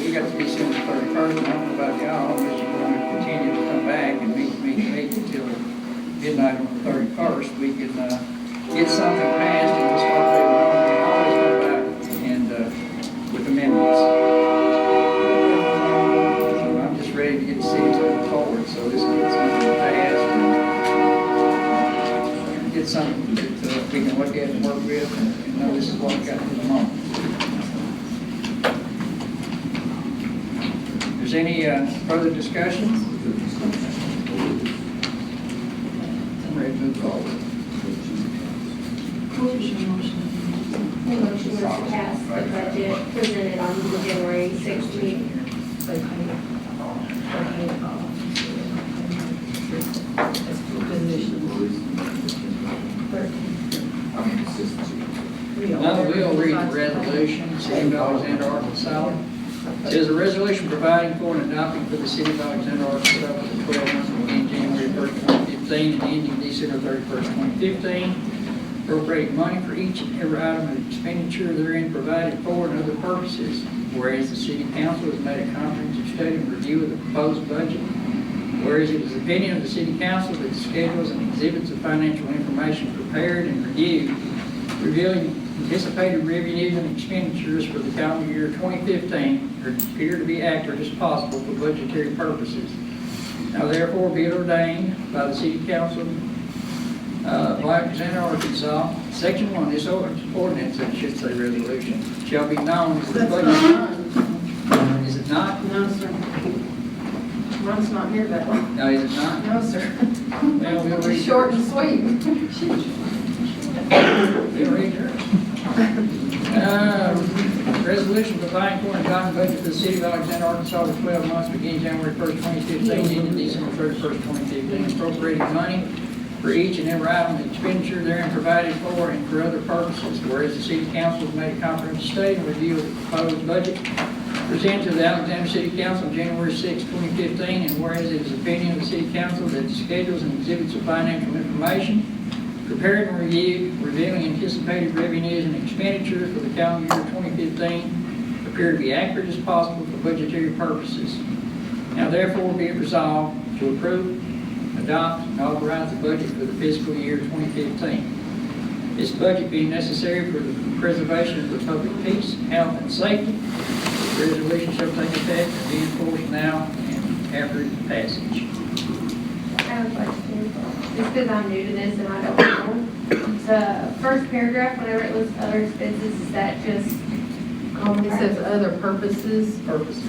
We got to be December 31st, I don't know about y'all, unless you want to continue to come back and meet until midnight on the 31st, we can get something passed and we'll start moving on. what we got at the moment. Is there any further discussion? I'm ready to move forward. What was your motion? The motion was to pass the budget presented on the January 6th meeting. Now we'll read the resolution, City of Alexander, Arkansas. It is a resolution providing for and adopting for the City of Alexander, Arkansas for the 12 months beginning January 1st, 2015 and ending December 31st, 2015. Appropriating money for each and every item of expenditure therein provided for and other purposes. Whereas the City Council has made a comprehensive study and review of the proposed budget. Whereas it is the opinion of the City Council that the schedules and exhibits of financial information prepared and reviewed revealing anticipated revenues and expenditures for the calendar year 2015 appear to be accurate as possible for budgetary purposes. Now therefore be it ordained by the City Council of Alexander, Arkansas, Section 1, this ordinance, it should say resolution, shall be known as the budget. Is it not? No, sir. Mine's not here that way. No, is it not? No, sir. Well, we'll read Short and sweet. We'll read yours. Resolution providing for and adopting budget for the City of Alexander, Arkansas for 12 months beginning January 1st, 2015, ending December 31st, 2015, appropriating money for each and every item of expenditure therein provided for and for other purposes. Whereas the City Council has made a comprehensive study and review of the proposed budget presented to the Alexander City Council on January 6, 2015, and whereas it is the opinion of the City Council that the schedules and exhibits of financial information prepared and reviewed, revealing anticipated revenues and expenditures for the calendar year 2015 appear to be accurate as possible for budgetary purposes. Now therefore be it resolved to approve, adopt, and authorize the budget for the fiscal year 2015. This budget being necessary for the preservation of the public peace, health, and safety. The resolution shall take effect and be enforced now and after its passage. I have a question. Just because I'm new to this and I don't know. The first paragraph, whenever it lists other expenses, is that just? It says other purposes. Purposes.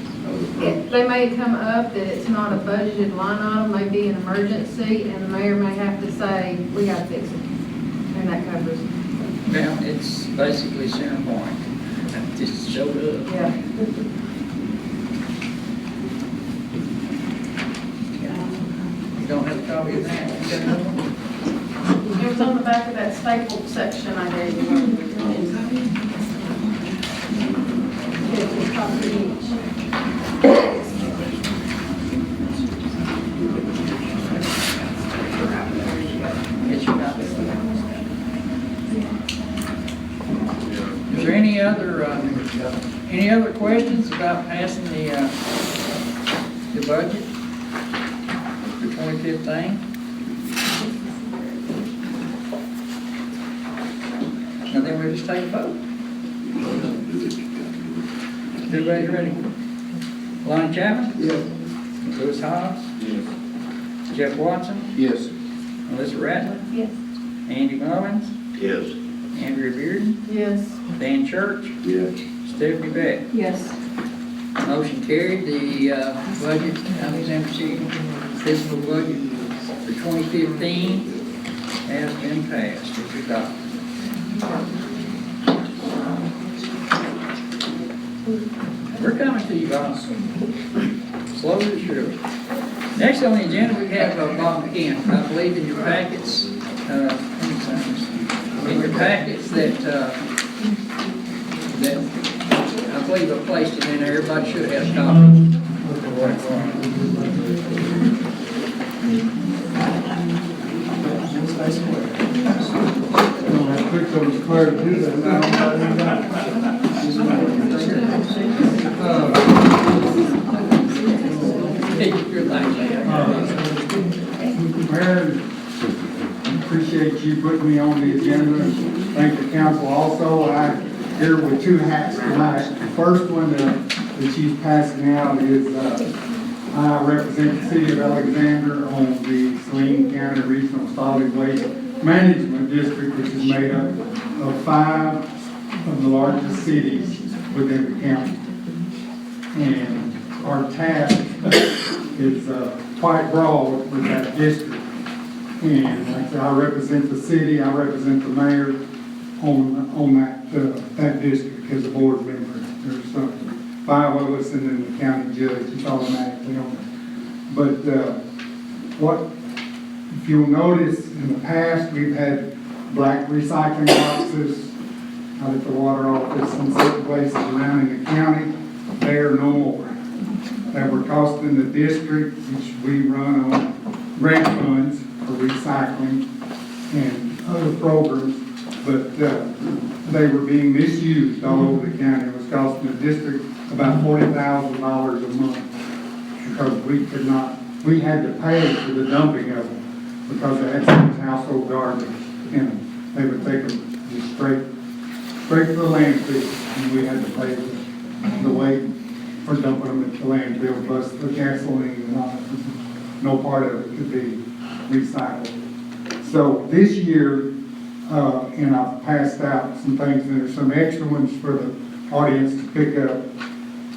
They may come up that it's not a budgeted line item, may be an emergency, and the mayor may have to say, we gotta fix it. And that covers it. Well, it's basically center point. It just showed up. Yeah. You don't have a copy of that? You got another one? It was on the back of that stapled section I gave you. It's a copy each. Get your copy. Is there any other questions about passing the budget for 2015? Now then we'll just take a vote. Everybody's ready? Lonnie Chapman? Yes. Louis Hobbs? Yes. Jeff Watson? Yes. Melissa Rattler? Yes. Andy Mullins? Yes. Andrea Bearden? Yes. Dan Church? Yes. Stephanie Beck? Yes. Motion carried. The budget, Alexander City fiscal budget for 2015 has been passed. It's adopted. We're coming to you, Bob. Slowly but surely. Next on the agenda, we have Bob McKeon. I believe in your packets, that I believe I placed it in there. Everybody should have a copy. Mayor, appreciate you putting me on the agenda. Thank the council also. I'm here with two hats tonight. The first one that she's passing out is I represent the city of Alexander on the Saline County Regional Solid Waste Management District, which is made up of 5 of the largest cities within the county. And our task is quite broad with that district. And like I said, I represent the city, I represent the mayor on that district as a board member. There's 5 of us and then the county judge, it's automatically on it. But if you'll notice, in the past, we've had black recycling boxes out at the water office in certain places around in the county. They are no more. They were costing the district, which we run on grant funds for recycling and other programs, but they were being misused all over the county. It was costing the district about $40,000 a month because we had to pay for the dumping of them because they had so much household garbage in them. They would take them just straight to the landfill, and we had to pay the weight for dumping them at the landfill, plus the gasoline and all that. No part of it could be recycled. So this year, and I've passed out some things, and there's some extra ones for the audience to pick up.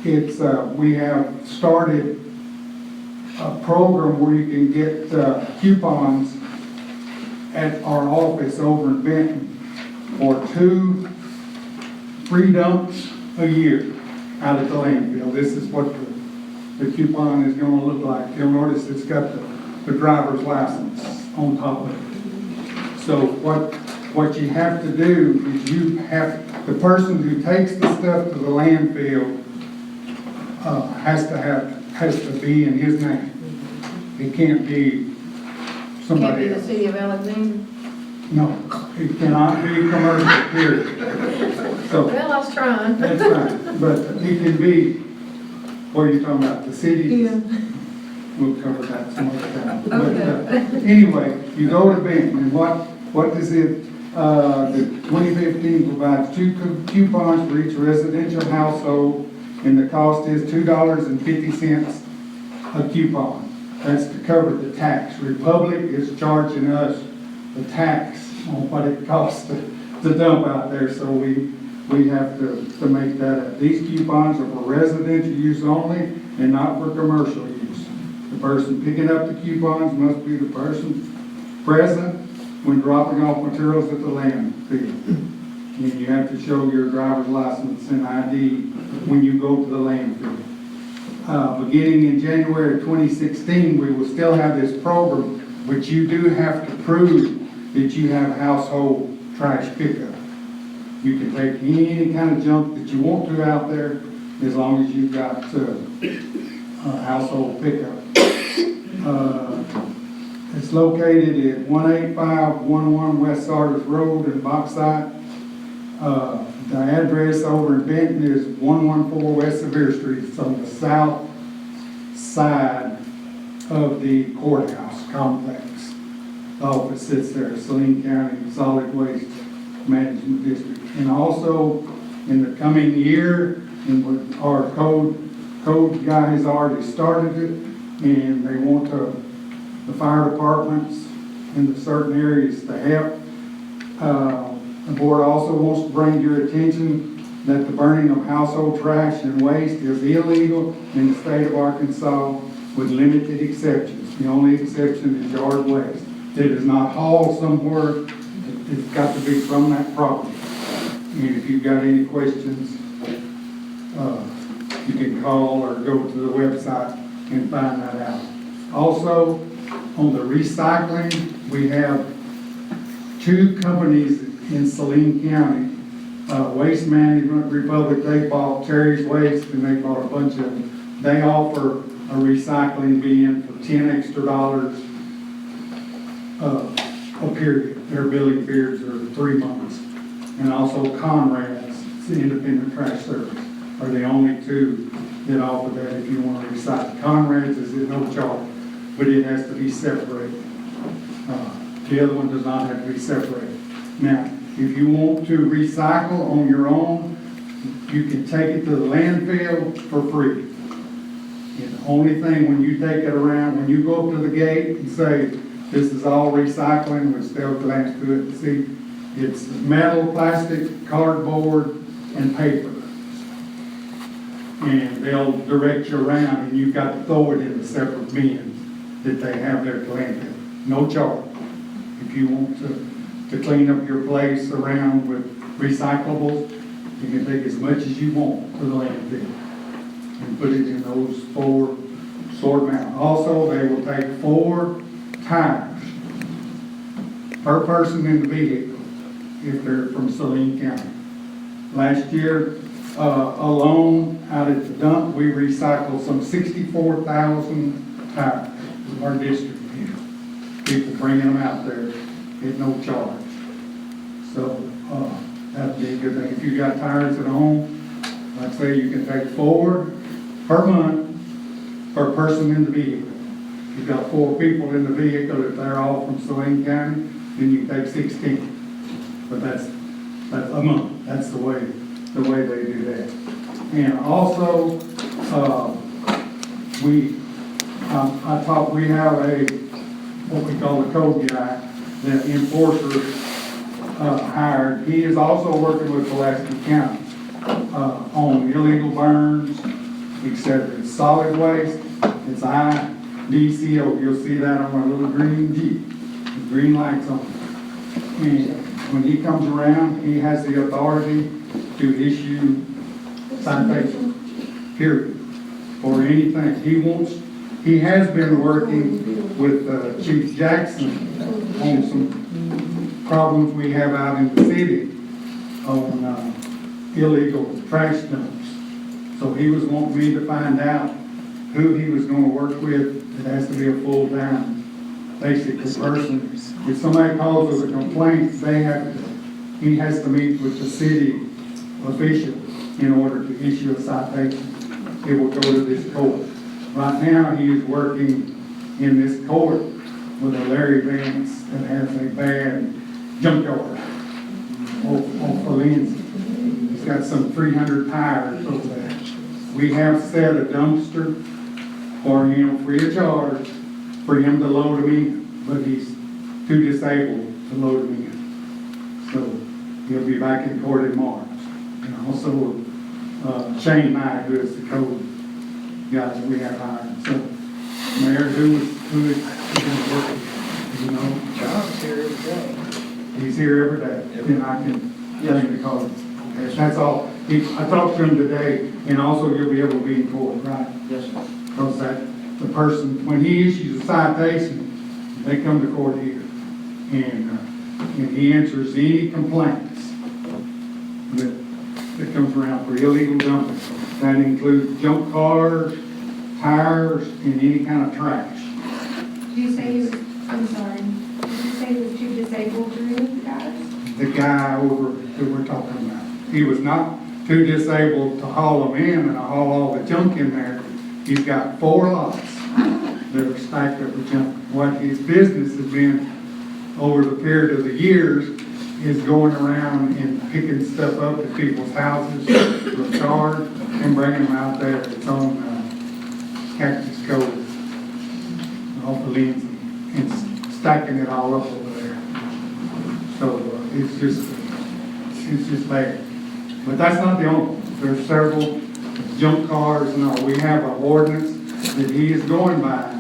It's, we have started a program where you can get coupons at our office over in Benton for 2 free dumps a year out at the landfill. This is what the coupon is going to look like. You'll notice it's got the driver's license on top of it. So what you have to do is the person who takes the stuff to the landfill has to be in his name. It can't be Can't somebody be the else. city of Alexandria? No, it cannot be commercial, period. So, Well, I was trying. that's right, but it can be, what are you talking about, the city? Yeah. We'll cover that some other time. Okay. But anyway, you go to Benton, and what does it, the 2015 provides 2 coupons for each residential household, and the cost is $2.50 a coupon. That's to cover the tax. Republic is charging us the tax on what it costs to dump out there, so we have to make that up. These coupons are for residential use only and not for commercial use. The person picking up the coupons must be the person present when dropping off materials at the landfill. And you have to show your driver's license and ID when you go to the landfill. Beginning in January 2016, we will still have this program, but you do have to prove that you have household trash pickup. You can take any kind of junk that you want to out there, as long as you've got household pickup. It's located at 18511 West Sardis Road in Bauxite. The address over in Benton is 114 West Sevier Street. It's on the south side of the courthouse complex. The office sits there, Saline County Solid Waste Management District. And also, in the coming year, and our code guy has already started it, and they want the fire departments in the certain areas to help. The board also wants to bring to your attention that the burning of household trash and waste is illegal in the state of Arkansas with limited exceptions. The only exception is yard waste. It is not hauled somewhere. It's got to be from that property. And if you've got any questions, you can call or go to the website and find that out. Also, on the recycling, we have 2 companies in Saline County. Waste Management Republic, they bought Terry's Waste, and they bought a bunch of them. They offer a recycling bin for $10 extra a period. Their billing periods are 3 months. And also Conrad's, it's the independent trash service, are the only 2 that offer that if you want to recycle. Conrad's is at no charge, but it has to be separated. The other one does not have to be separated. Now, if you want to recycle on your own, you can take it to the landfill for free. And the only thing, when you take it around, when you go up to the gate and say, this is all recycling, which they'll glance to it and see, It's metal, plastic, cardboard, and paper. And they'll direct you around, and you've got to throw it in the separate bins that they have there at the landfill. No charge. If you want to clean up your place around with recyclables, you can take as much as you want to the landfill and put it in those 4 sort out. Also, they will take 4 tires per person in the vehicle if they're from Saline County. Last year, alone, out at the dump, we recycled some 64,000 tires of our district here. People bringing them out there at no charge. So, that'd be a good thing. If you got tires at home, like I say, you can take 4 per month per person in the vehicle. If you've got 4 people in the vehicle, if they're all from Saline County, then you can take 16. But that's a month. That's the way they do that. And also, we have what we call a code guy that enforcer hired. He is also working with Pulaski County on illegal burns, etc. It's solid waste, it's IDCO. You'll see that on our little green Jeep, with green lights on it. And when he comes around, he has the authority to issue citations, period, for anything. He has been working with Chief Jackson on some problems we have out in the city on illegal trash dumps. So he was wanting me to find out who he was going to work with. It has to be a full-time, basic person. If somebody calls with a complaint, he has to meet with the city official in order to issue a citation. It will go to this court. Right now, he is working in this court with a Larry Vance that has a bad junkyard off of Lindsay. He's got some 300 tires over there. We have set a dumpster for him free of charge for him to load them in, but he's too disabled to load them in. So he'll be back in court in March. And also Shane Knight, who is the code guy that we have hired. So Mayor, who is going to work with you? You know? John's here every day. He's here every day, and I can tell him to call him. That's all. I talked to him today, and also you'll be able to be in court, right? Yes, sir. Because the person, when he issues a citation, they come to court here, and he answers any complaints that comes around for illegal dumping. That includes junk cars, tires, and any kind of trash. Did you say he was, I'm sorry, did you say he was too disabled to remove the guys? The guy over that we're talking about, he was not too disabled to haul them in and haul all the junk in there. He's got 4 lots that are stacked up with junk. What his business has been over the period of the years is going around and picking stuff up at people's houses with cars and bringing them out there. It's on Cactus Cove off of Lindsay and stacking it all up over there. So it's just bad. But that's not the only one. There's several junk cars and all. We have an ordinance that he is going by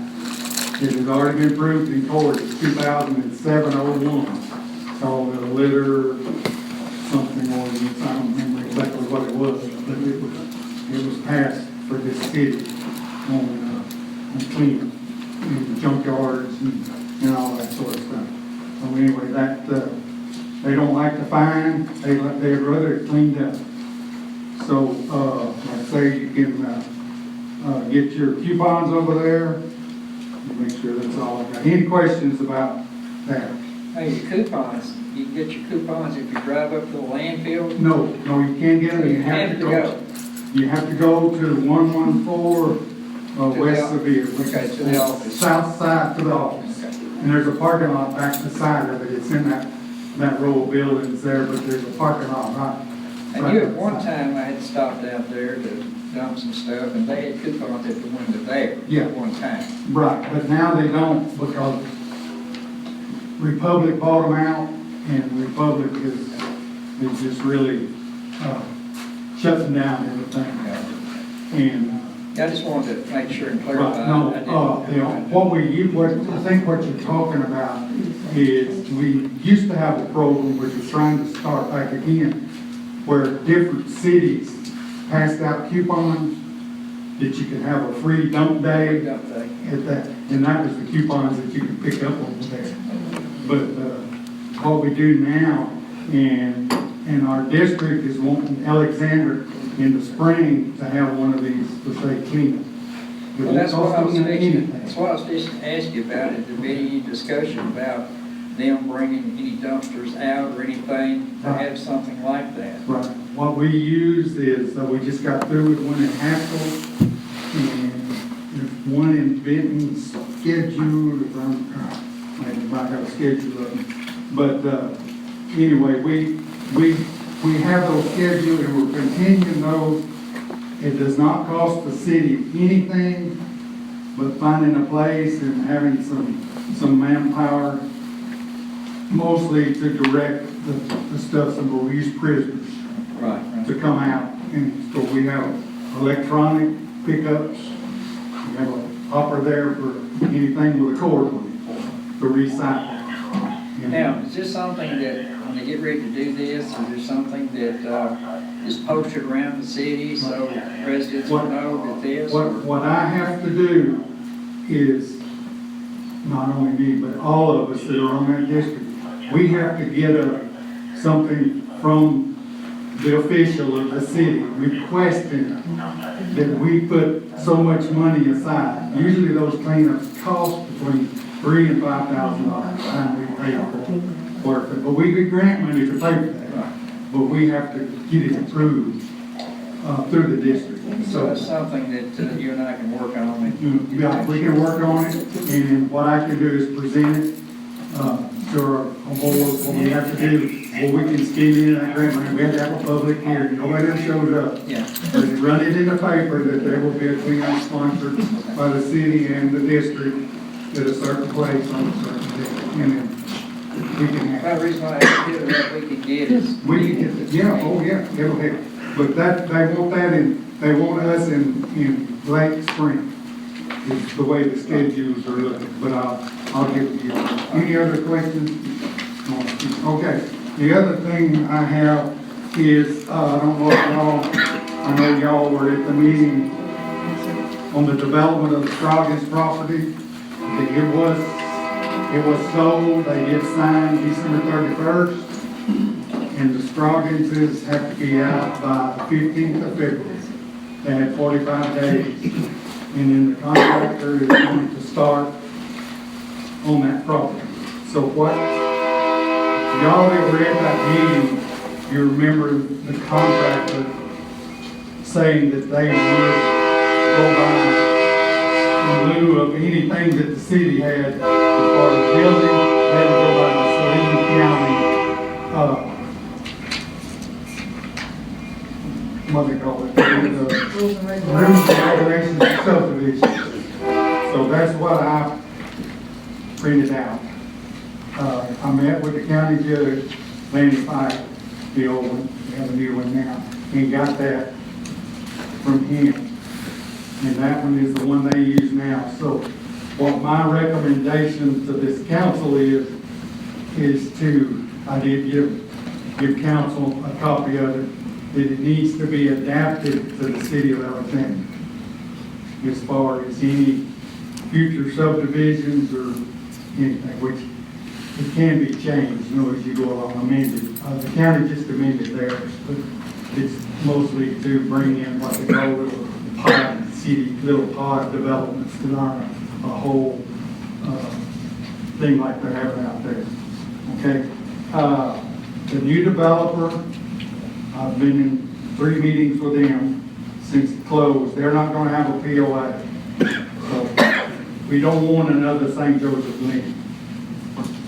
that has already been approved in court. It's 2007-01. It's called a litter something ordinance. I don't remember exactly what it was, but it was passed for this city on cleaning and junkyards and all that sort of stuff. So anyway, that they don't like to fine. They'd rather it cleaned up. So, like I say, you can get your coupons over there. Make sure that's all I've got. Any questions about that? Hey, your coupons, you can get your coupons if you drive up to the landfill? No, you can't get them. You have to go. You have to go to 114 West Sevier. Okay, to the office. South side to the office. Okay. And there's a parking lot back to the side of it. It's in that row of buildings there, but there's a parking lot right. And you, at one time, I had stopped out there to dump some stuff, and they had coupons at the window there. Yeah. At one time. Right, but now they don't because Republic bought them out and Republic is just really, shutting down everything. And, I just wanted to make sure and right, clarify. no, you know, I think what you're talking about is, we used to have a program which was trying to start back again, where different cities passed out coupons that you could have a free dump day at that, and that was the coupons that you could pick up over there. But, what we do now, and our district is wanting Alexander in the spring to have one of these for say cleanup. It Well, won't that's what cost I was them fixing, anything. that's what I was fixing to ask you about, is there been any discussion about them bringing any dumpsters out or anything to have something like that? Right, what we use is, we just got through with one in Haskell, and there's one in Benton scheduled, if I might have a schedule of them. But, anyway, we have those scheduled and we're continuing those. It does not cost the city anything but finding a place and having some manpower, mostly to direct the stuff, so we use prisoners Right. to come out. And so we have electronic pickups. We have a hopper there for anything with a cord on it to recycle. And Now, is this something that, when they get ready to do this, is there something that is posted around the city so residents will know that this? What I have to do is, not only me, but all of us that are on that district, we have to get something from the official of the city requesting that we put so much money aside. Usually those cleanups cost between $3,000 and $5,000 time we pay for it. But we get grant money to pay for that. But we have to get it approved through the district. So it's something that you and I can work on. Yeah, we can work on it, and what I can do is present it to our board. What we have to do, well, we can scheme in that grant money. We have to have a public hearing. Nobody else shows up. Yeah. But run it in the paper that there will be a cleanup sponsored by the city and the district at a certain place on a certain day. And then we can have. The reason why I did it, we can get is. We can get, yeah, oh yeah, it'll help. But that, they want us in late spring. It's the way the schedules are looking, but I'll give you. Any other questions? No. Okay, the other thing I have is, I don't know if I know y'all were at the meeting on the development of the Scroggins property. It was sold, they did sign December 31st. And the Scrogginses have to be out by the 15th of February. They had 45 days. And then the contractor is going to start on that property. So what, y'all that were at that meeting, you remember the contractor saying that they would go by in lieu of anything that the city had as far as building, they would go by the Saline County, what they call it, the rules and regulations of subdivision. So that's what I printed out. I met with the county judge, Lanny Pike, the old one, we have a new one now, and got that from him. And that one is the one they use now. So what my recommendation to this council is to, I did give council a copy of it, that it needs to be adapted to the city of Alexandria as far as any future subdivisions or anything, which it can be changed, you know, as you go along, amended. The county just amended theirs, but it's mostly to bring in what they call little pod city, little pod developments that aren't a whole thing like they're having out there. Okay, the new developer, I've been in 3 meetings with them since it closed. They're not going to have a POA. So we don't want another St. Joseph Lynn.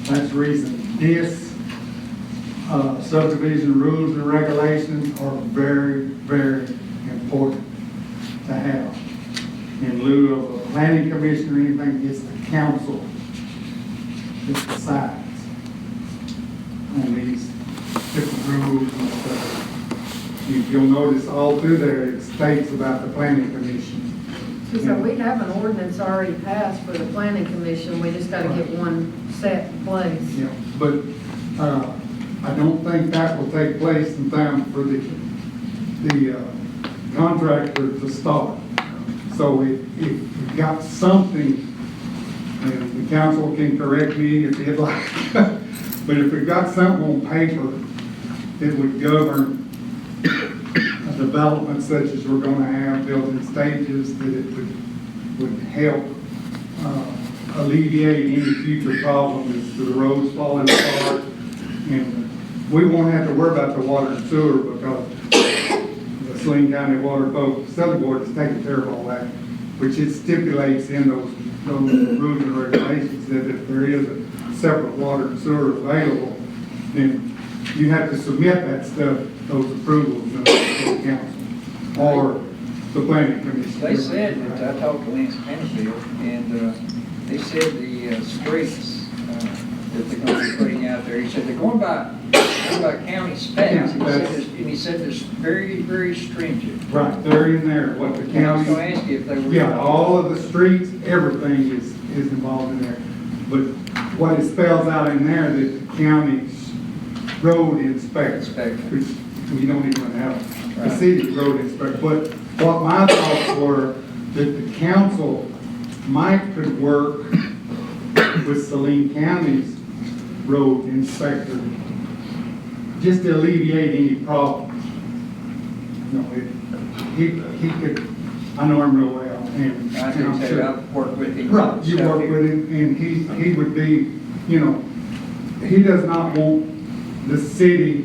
That's the reason. This subdivision rules and regulations are very, very important to have. In lieu of a planning commission or anything, it's the council that decides. on these different rules and stuff. You'll notice all through there, it states about the planning commission. So we have an ordinance already passed for the planning commission, we just gotta get one set in place. Yeah, but, I don't think that will take place in time for the contractor to start. So if you've got something, and the council can correct me if they'd like, but if we've got something on paper that would govern a development such as we're gonna have, building stages, that it would help alleviate any future problems as the roads falling apart. And we won't have to worry about the water and sewer because the Saline County Water Facility Board is taking care of all that, which it stipulates in those rules and regulations that if there is a separate water and sewer available, then you have to submit that stuff, those approvals to the council or the planning commission. They said that, I talked to Lance Penfield, and they said the streets that they're going to be putting out there, he said they're going by county specs. And he said it's very, very stringent. Right, they're in there, what the And I was county. going to ask you if they were. Yeah, all of the streets, everything is involved in there. But what it spells out in there, that the county's road inspector, which we don't even have a city road inspector. But what my thoughts were, that the council could work with Saline County's road inspector, just to alleviate any problems. You know, he could, I know him real well, and I and I'm think sure. I've worked with him. Right, you work with him, and he would be, you know, he does not want the city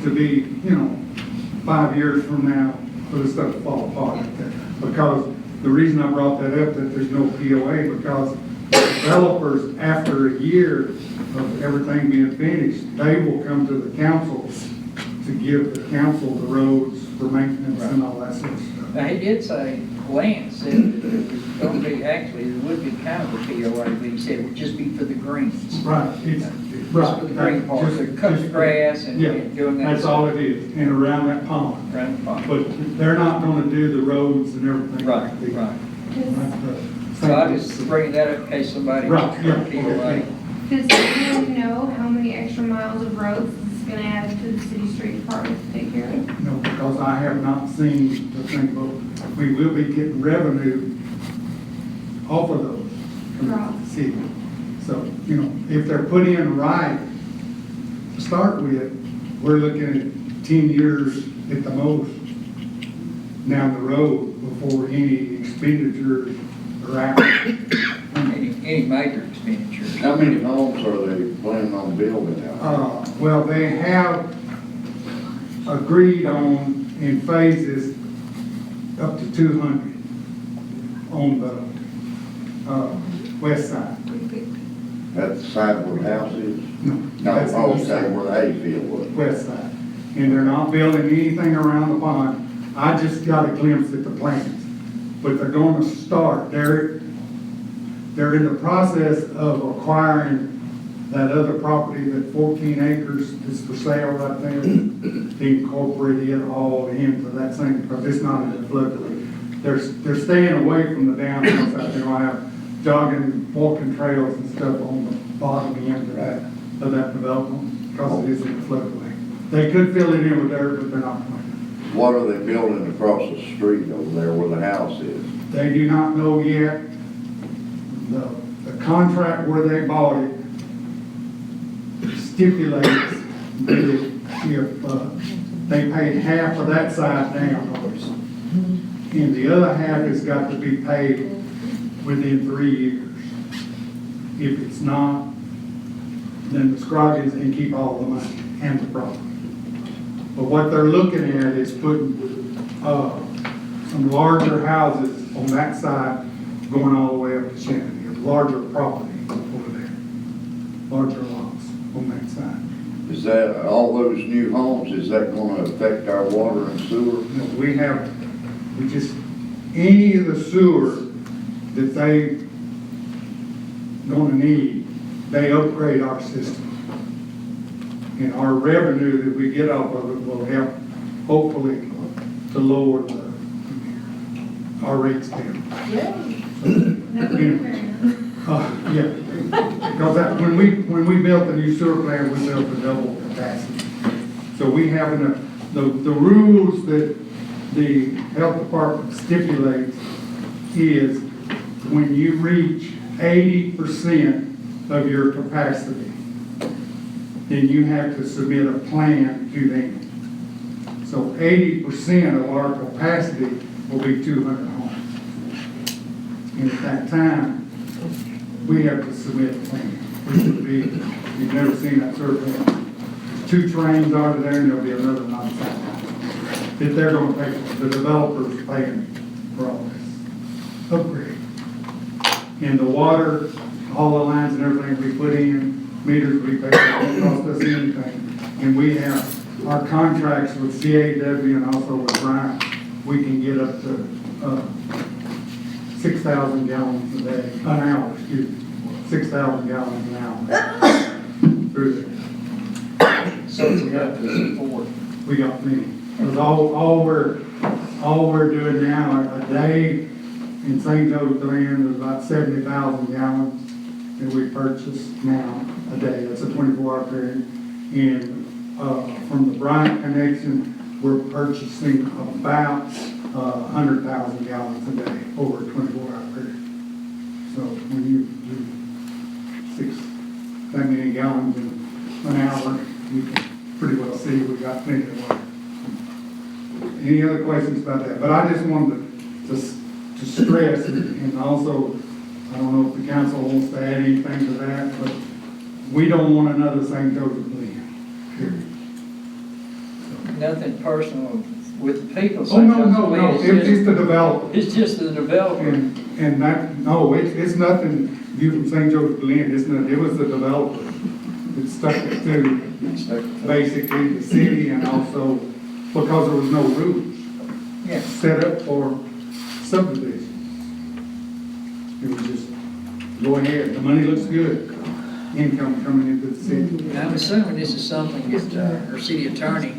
to be, you know, 5 years from now, for the stuff to fall apart like that. Because the reason I brought that up, that there's no POA, because developers, after a year of everything being finished, they will come to the council to give the council the roads for maintenance and all that sort of stuff. Now, he did say, Lance said that it was going to be, actually, it would be kind of a POA, but he said it would just be for the greens. Right, it's, Just right. for the green part, Just- to cut the just- grass and Yeah, doing that. that's all it is, and around that pond. Around the pond. But they're not gonna do the roads and everything. Right, like that. right. Like the- So I just bring that up in case somebody. Right, yeah, POA. okay. Does anyone know how many extra miles of roads this is gonna add to the city street department to take care of? No, because I have not seen the thing, but we will be getting revenue off of those from the city. So, you know, if they're put in right to start with, we're looking at 10 years at the most down the road before any expenditures are out. Any major expenditures. How many homes are they planning on building out Well, they have agreed on in phases up to 200 on the west side. there? At the side where the house is? No, No, that's the east okay, side. where the hayfield was. West side. And they're not building anything around the pond. I just got a glimpse at the plans. But they're going to start, they're in the process of acquiring that other property, that 14 acres is for sale right there, to incorporate it all into that same, because it's not in the floodplain. They're staying away from the downhills out there. I have jogging, walking trails and stuff on the bottom end of that development, because it is in the floodplain. They could fill it in with dirt, but they're not going to. What are they building across the street over there where the house is? They do not know yet. The contract where they bought it stipulates that if they paid half of that side down, and the other half has got to be paid within 3 years. If it's not, then the Scroggins can keep all the money and the property. But what they're looking at is putting some larger houses on that side, going all the way up to Shenandoah, larger property over there, larger lots on that side. Is that, all those new homes, is that gonna affect our water and sewer? You know, we just, any of the sewer that they gonna need, they upgrade our system And our revenue that we get off of it will help, hopefully, to lower our rates down. Yeah, because when we built the new sewer plant, we built a double capacity. So we have the rules that the health department stipulates is when you reach 80% of your capacity, then you have to submit a plan to them. So 80% of our capacity will be 200 homes. And at that time, we have to submit a plan, which would be, you've never seen that survey. 2 trains out of there, and there'll be another 9,000 that they're gonna pay for. The developers paying for all this upgrade. And the water, all the lines and everything we put in, meters we pay, it don't cost us anything. And we have our contracts with CAW and also with Bryant, we can get up to 6,000 gallons a day, an hour, 6,000 gallons an hour through there. So we got to support. We got many. Because all we're doing now, a day in St. Joe's Glen is about 70,000 gallons that we purchase now a day. That's a 24-hour period. And from the Bryant connection, we're purchasing about 100,000 gallons a day over a 24-hour period. So when you do that many gallons in an hour, you can pretty well see we got plenty of water. Any other questions about that? But I just wanted to stress, and also, I don't know if the council wants to add anything to that, but we don't want another St. Joseph Glen, period. Nothing personal with the people. Oh, no, it's the developer. It's just the developer. And that, no, it's nothing viewed from St. Joseph Glen, it's not, it was the developer that stuck it to basically the city, and also because there was no rules set up for subdivision. It was just, go ahead, the money looks good, income coming into the city. And I'm assuming this is something that our city attorney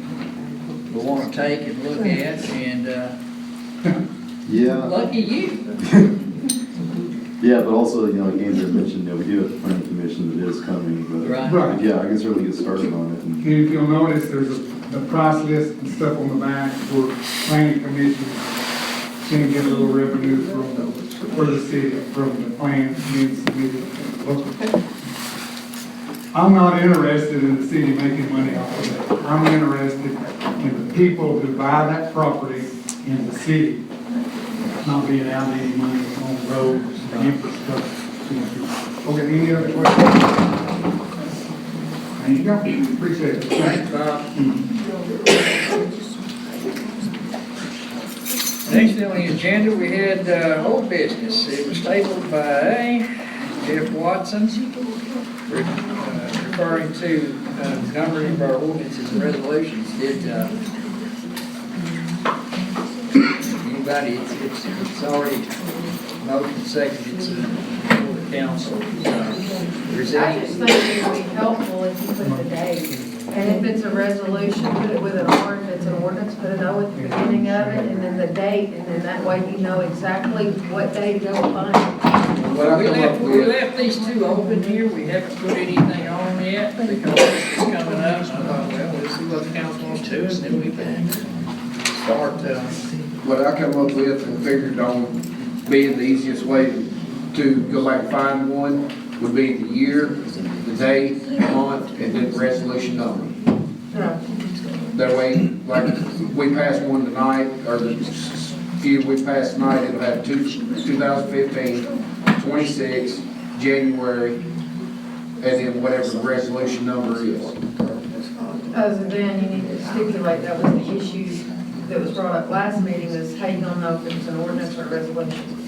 will want to take and look at, and Yeah. lucky you. Yeah, but also, like Andrew mentioned, we do have the planning commission that is coming, but Right. yeah, I can certainly get started on it. And if you'll notice, there's the price list and stuff on the back for planning commission. Can get a little revenue for the city, from the plans being submitted. I'm not interested in the city making money off of that. I'm interested in the people who buy that property in the city, not being out any money on roads and infrastructure. Okay, any other questions? Thank you, appreciate it. Thanks, Bob. Next on the agenda, we had old business. It was tabled by Jeff Watson, referring to a number of our ordinances and resolutions. Did anybody, it's already motion seconded, it's for the council. I just think it would be helpful if you put the date. And if it's a resolution, put it with an R. If it's an ordinance, put an O at the beginning of it, and then the date, and then that way you know exactly what day to go find it. Well, we left these two open here. We haven't put anything on yet because it's coming up. So I thought, well, let's see what the council wants to, and then we can start. What I come up with and figured on being the easiest way to go back and find one would be the year, the day, the month, and then the resolution number. That way, like, we passed one tonight, or the few we passed tonight, it'll have 2015, 26, January, and then whatever the resolution number is. Other than you need to stipulate, that was the issue that was brought up last meeting, is how you gonna know if it's an ordinance or a resolution?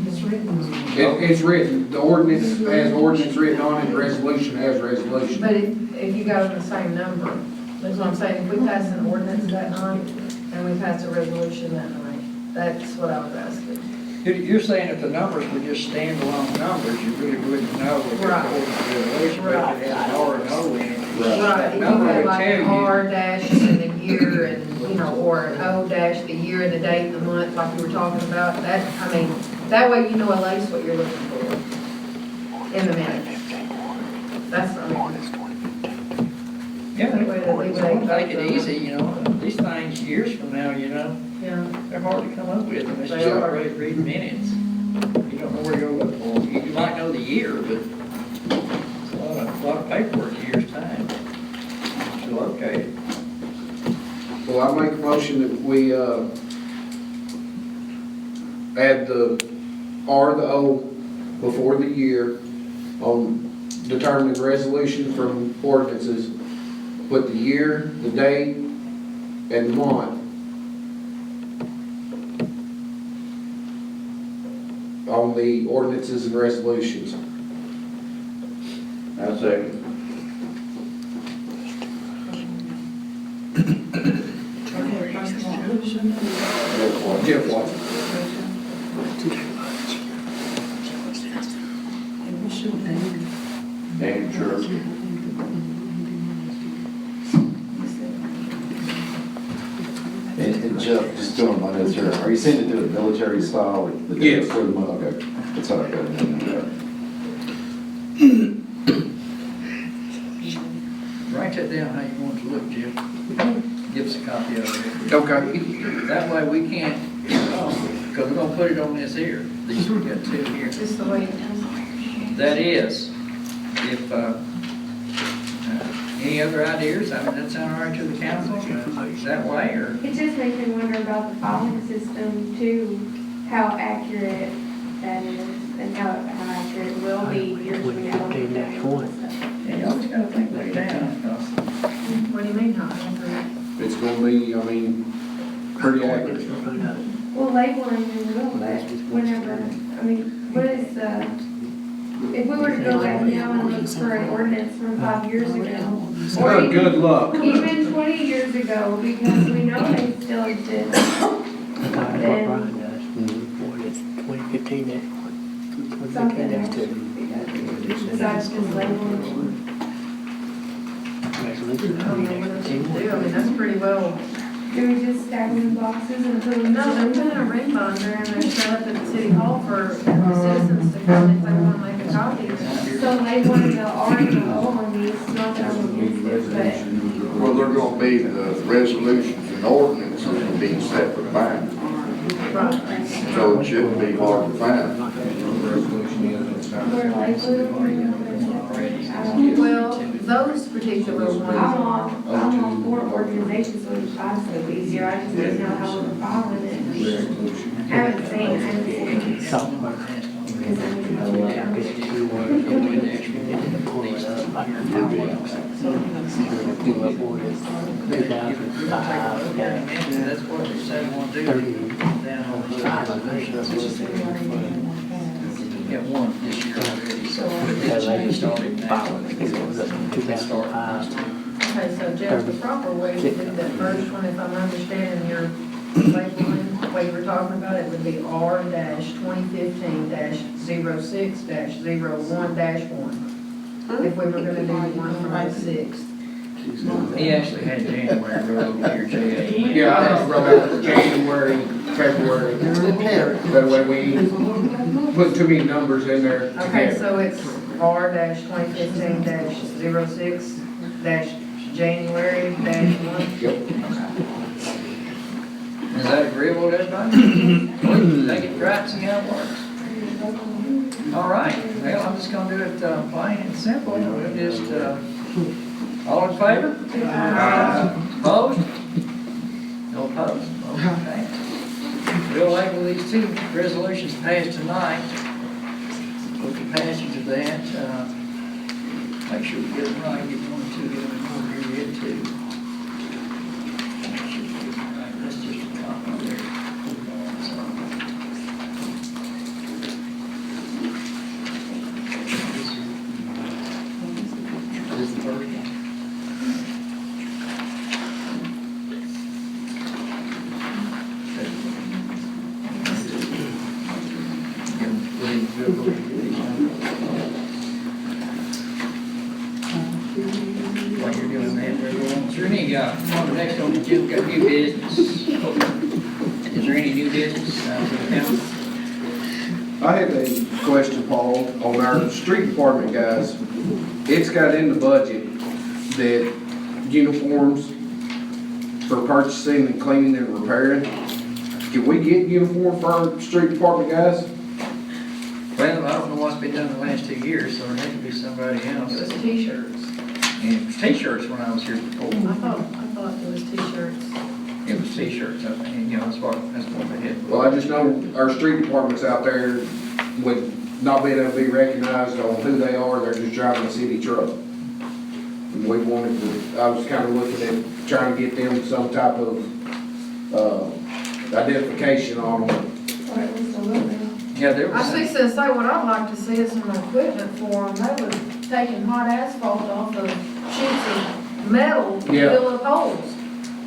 It's written. It's written, the ordinance has ordinance written on it, the resolution has resolution. But if you got the same number, that's what I'm saying, if we pass an ordinance that night, and we pass a resolution that night, that's what I was asking. You're saying if the numbers were just standalone numbers, you really wouldn't know if it's Right. an ordinance or resolution, but if it has an R and O in it. Right, if you number have would like an tell you. R dash and the year and, you know, or an O dash, the year and the date and the month, like you were talking about, that, I mean, that way you know at least what you're looking for in the minutes. That's, I mean, Yeah, That way that we would make make it easy, you know, these things years from now, you know, yeah. they're hard to come up with unless you They start are. reading minutes. You don't know where you're looking for, you might know the year, but it's a lot of paperwork in a year's time to locate it. Well, I make a motion that we, add the R, the O before the year on determining resolution from ordinances. Put the year, the date, and the month on the ordinances and resolutions. I second. Jeff Watson. Damn sure. And Jeff, just doing my notes here, are you saying to do it military style? Like the day Yes. before the month? Okay, that's how I got it. Write that down how you want it to look, Jim. Give us a copy of it. Okay. That way we can't, because we're gonna put it on this here. These we got two here. Just the way it is. That is, if, any other ideas? I mean, that sound all right to the council? Is that way, or? It just makes me wonder about the filing system too, how accurate that is and how accurate it will be years from now. Yeah, you always gotta think way down, because What do you mean, how accurate? It's gonna be, I mean, pretty accurate. Well, labeling is will, but whenever, I mean, what is the, if we were to go back now and look for an ordinance from 5 years ago, or Oh, even, good luck. even 20 years ago, because we know they still exist, then something has to be done besides just labeling. I don't know what else you can do, I mean, that's pretty well. Do we just stack them in boxes and put them? No, they're putting a ring binder and they're set up at the city hall for the citizens to come if they want to make a copy. So they wanted the R and the O on these, not that I'm against it, Well, they're gonna be the resolutions and ordinances will be separate bindings, Right. so it shouldn't be hard to find. but we're labeling. Well, those particular I'm ones, all for organization, so it's so easier, I just didn't know how we're following it. I haven't seen it. Because I need to go look. that's what they said we'll do. Down on the got one this year already, so they started now. They start first. okay, so Jeff, the proper way to do that first one, if I'm understanding your labeling, the way you were talking about it, would be R-2015-06-01-1. If we were gonna do one from the 6th. He actually had January road here, J.A. Yeah, I just wrote out January, February. That way we put too many numbers in there Okay, together. so it's R-2015-06-January-1. Yep. Is that agreeable to everybody? They get right, see how it works. All right, well, I'm just gonna do it plain and simple. We'll just, all in favor? Opposed? No opposed? Okay. We'll label these two resolutions passed tonight. With the passage of that, make sure we get them right, get 1 and 2, get them in order, here we get 2. Right, that's just a copy there. This is the first one. While you're doing there any, on the next one, Jim, got new business? Is there any new business, for the council? I have a question, Paul, on our street department guys. It's got in the budget that uniforms for purchasing and cleaning and repairing. Can we get uniform for our street department guys? Well, I don't know what's been done the last 2 years, so there has to be somebody else. It was t-shirts. And it was t-shirts when I was here before. I thought it was t-shirts. It was t-shirts, I think, that's what they had. Well, I just know our street departments out there would not be able to be recognized on who they are, they're just driving a city truck. And we wanted to, I was kind of looking at trying to get them some type of, identification on them. Or at least a little bit. Yeah, there was I see, some, say, what I'd like to see is some equipment for them. They was taking hot asphalt off of sheets of metal to Yeah. fill up holes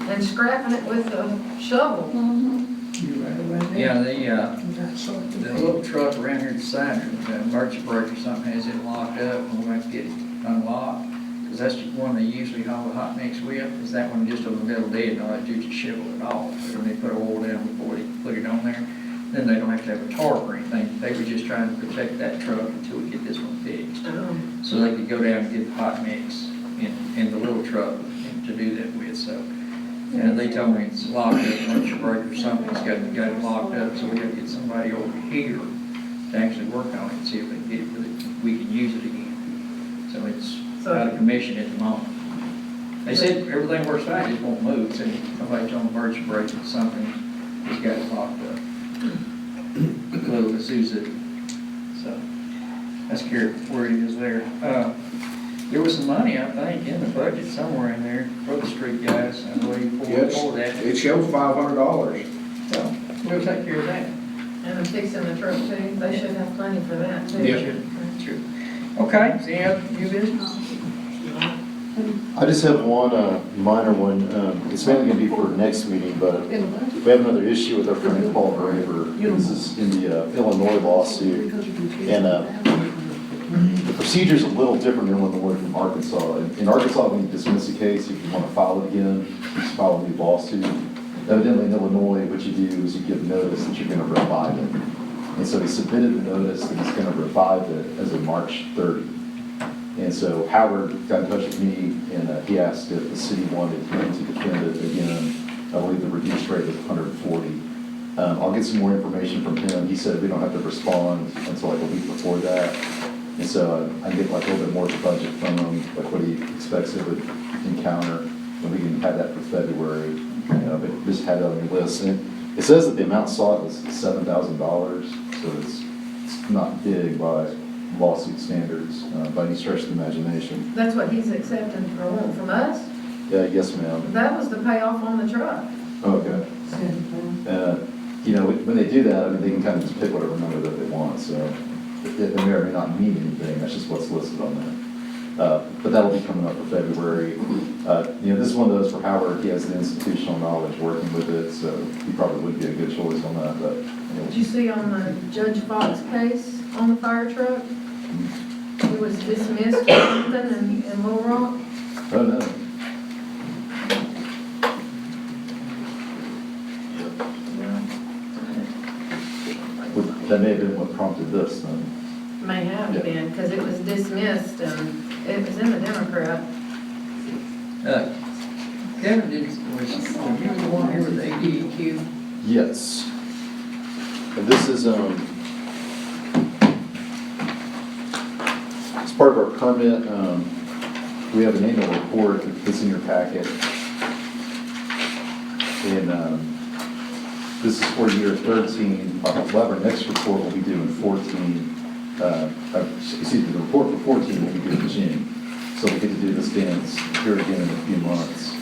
and scrapping it with a shovel. yeah, the little truck around here at the side, the emergency brake or something has it locked up, and we have to get it unlocked. Because that's the one they usually haul the hot mix with, is that one just on the middle dead, and all they do is shovel it off. When they put oil down before they put it on there, then they don't have to have a tarp or anything. They were just trying to protect that truck until we get this one fixed. So they could go down and get the hot mix in the little truck to do that with, so. And they told me it's locked up, emergency brake or something's got it locked up, so we have to get somebody over here to actually work on it and see if they can get it, we can use it again. So it's out of commission at the moment. They said everything works fine, it just won't move, so somebody's on the emergency brake or something, has got it locked up. Little Isuzu, so that's where it is there. There was some money, I think, in the budget somewhere in there for the street guys, I believe, for that. It shows $500. So we'll take care of that. And I'm fixing the truck too. They should have plenty for that too. Yeah. Sure. Okay, is any other new business? I just have one minor one. It's mainly going to be for next meeting, but we have another issue with our friend Paul Graver. This is in the Illinois lawsuit. And the procedure's a little different in Illinois from Arkansas. In Arkansas, when you dismiss a case, if you want to file it again, you just file a new lawsuit. Evidently in Illinois, what you do is you give notice that you're going to revive it. And so he submitted the notice that he's going to revive it as of March 30. And so Howard got in touch with me, and he asked if the city wanted him to defend it again. I believe the reduced rate was 140. I'll get some more information from him. He said we don't have to respond until like a week before that. And so I get like a little bit more of the budget from him, like what he expects it would encounter, and we can have that for February. But just had it on the list. And it says that the amount sought was $7,000, so it's not big by lawsuit standards, by any stretch of the imagination. That's what he's accepting from us? Yes, ma'am. That was the payoff on the truck. Okay. When they do that, I mean, they can kind of just pick whatever number that they want, so it may or may not mean anything, that's just what's listed on that. But that'll be coming up for February. This is one of those for Howard, he has the institutional knowledge working with it, so he probably would be a good choice on that, but. Did you see on the Judge Fox case on the fire truck? He was dismissed or something in Little Rock? Oh, no. That may have been what prompted this, then. May have been, because it was dismissed and it was in the Democrat. Kevin, was you the one here with the ADEQ? Yes. And this is, as part of our permit, we have an annual report that's in your packet. And this is for year 13. However, next report will be due in 14. The report for 14 will be due in June. So we get to do this dance here again in a few months.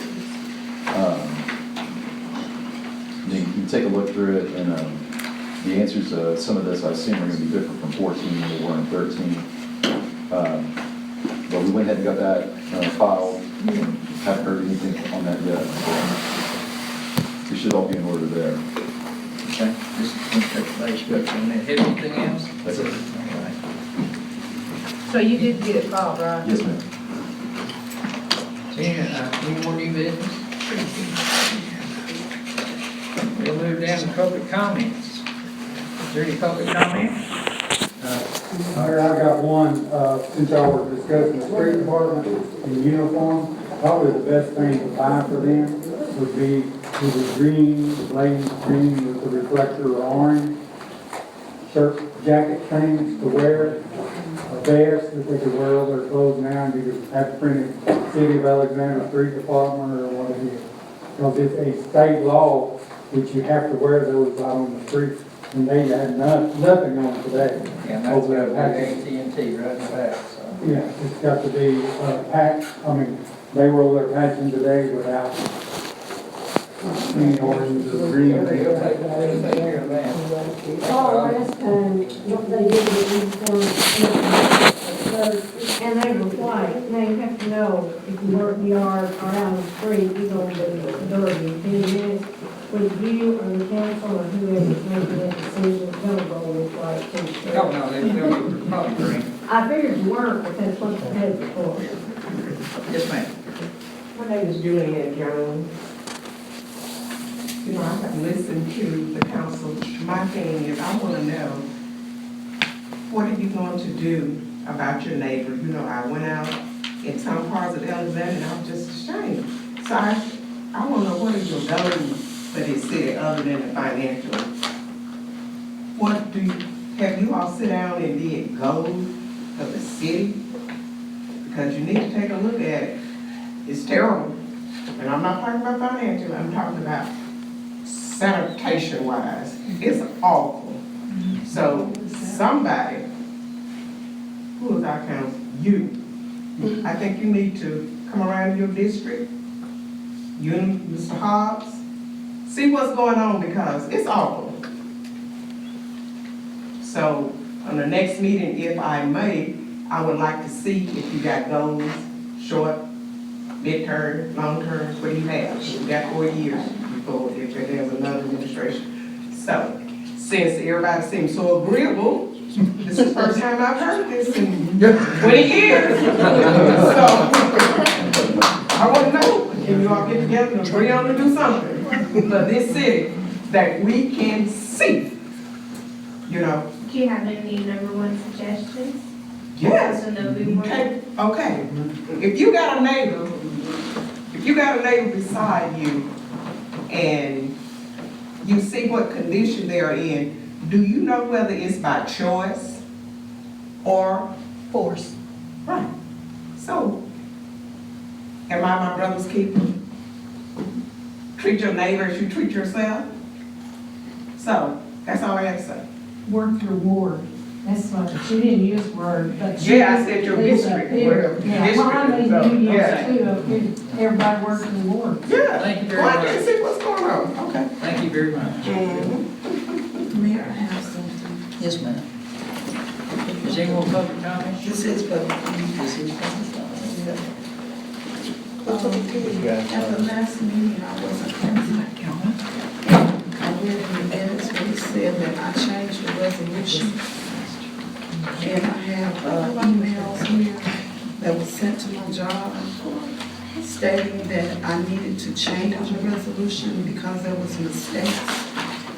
You can take a look through it, and the answers to some of this, I assume, are going to be different from 14 than they were in 13. But we went ahead and got that filed. Haven't heard anything on that yet. So we should all be in order there. Okay, just one touch base, but on that, have anything else? That's it. All right. So you did get it filed, right? Yes, ma'am. Is Any more new business? We'll move down to public comments. Is there any public comment? Mayor, I got one, since y'all were discussing the street department in uniform, probably the best thing to buy for them would be the green, ladies green with the reflector orange, shirt, jacket things to wear, a vest that they could wear over their clothes now, and you could have printed City of Alexandria Street Department or whatever. Because it's a state law that you have to wear those out on the street, and they had nothing on today. Yeah, and that's got AT&T right in the back, so. Yeah, it's got to be patched, I mean, they roll their patching today without green, orange, or green. They'll take care of that. Oh, last time, they did the uniform, and they were white. Now you have to know, if you work in the yard or out on the street, you're gonna be dirty. 10 minutes with you or the council or whoever's making that decision, they'll go with white t-shirt. No, they'll be probably green. I figured you weren't, but that's what they had before. Yes, ma'am. My name is Julianne Jones. You know, I have listened to the council. My thing is, I want to know, what are you going to do about your neighbor? You know, I went out in some parts of Alexandria and I was just ashamed. So I want to know, what is your goals for this city other than the financial? Have you all sit down and did goals for the city? Because you need to take a look at it. It's terrible. And I'm not talking about financial, I'm talking about sanitation wise. It's awful. So somebody, who is our council? You. I think you need to come around your district, you and Mr. Hobbs, see what's going on because it's awful. So on the next meeting, if I may, I would like to see if you got goals, short, mid-term, long-term, what do you have? You got 4 years before if there's another administration. So since everybody seems so agreeable, this is the first time I've heard this in 20 years. So I want to know, can you all get together and agree on to do something for this city that we can see, you know? Do you have any number one suggestions? Yes. So no big one? Okay. If you got a neighbor beside you and you see what condition they're in, do you know whether it's by choice or force? Right. So, am I my brother's keeper? Treat your neighbor as you treat yourself. So, that's all I have to say. Work your ward. That's what, she didn't use word, but. Yeah, I said your district. Yeah, well, I mean, So, you yeah. use too, everybody works in the ward. Yeah. Thank you very Go out much. there and see what's going on. Okay. Thank you very much. Mayor, I have something. Yes, ma'am. Is there any more public comments? This is public. This is public. At the last meeting, I wasn't present. I read in the minutes where he said that I changed the resolution. And I have emails here that was sent to my job stating that I needed to change the resolution because there was mistakes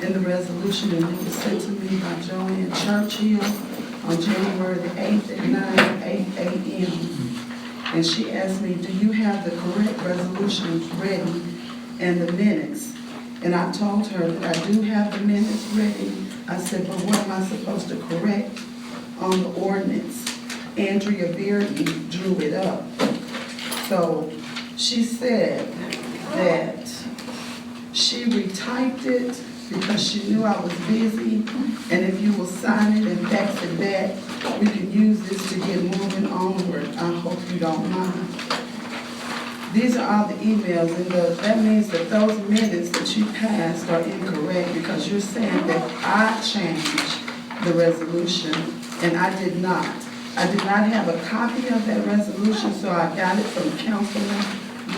in the resolution, and it was sent to me by Joanne Churchill on January the 8th at 9:08 a.m. And she asked me, do you have the correct resolutions ready and the minutes? And I told her that I do have the minutes ready. I said, but what am I supposed to correct on the ordinance? Andrea Beardy drew it up. So she said that she retyped it because she knew I was busy, and if you will sign it and fax it back, we can use this to get moving onward. I hope you don't mind. These are all the emails, and that means that those minutes that you passed are incorrect because you're saying that I changed the resolution, and I did not. I did not have a copy of that resolution, so I got it from Councilman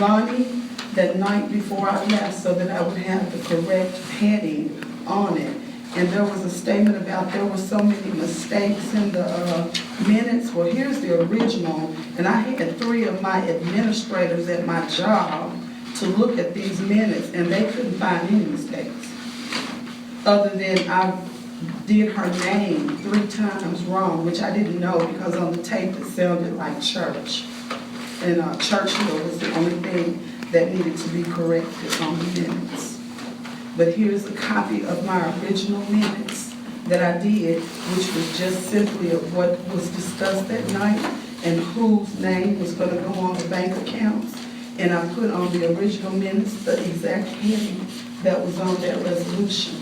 Lonnie that night before I left so that I would have the correct heading on it. and there was a statement about there were so many mistakes in the minutes. Well, here's the original, and I had 3 of my administrators at my job to look at these minutes, and they couldn't find any mistakes. Other than I did her name 3 times wrong, which I didn't know because on the tape it sounded like church. And Churchill was the only thing that needed to be corrected on the minutes. But here's a copy of my original minutes that I did, which was just simply of what was discussed that night and whose name was going to go on the bank accounts. And I put on the original minutes the exact heading that was on that resolution.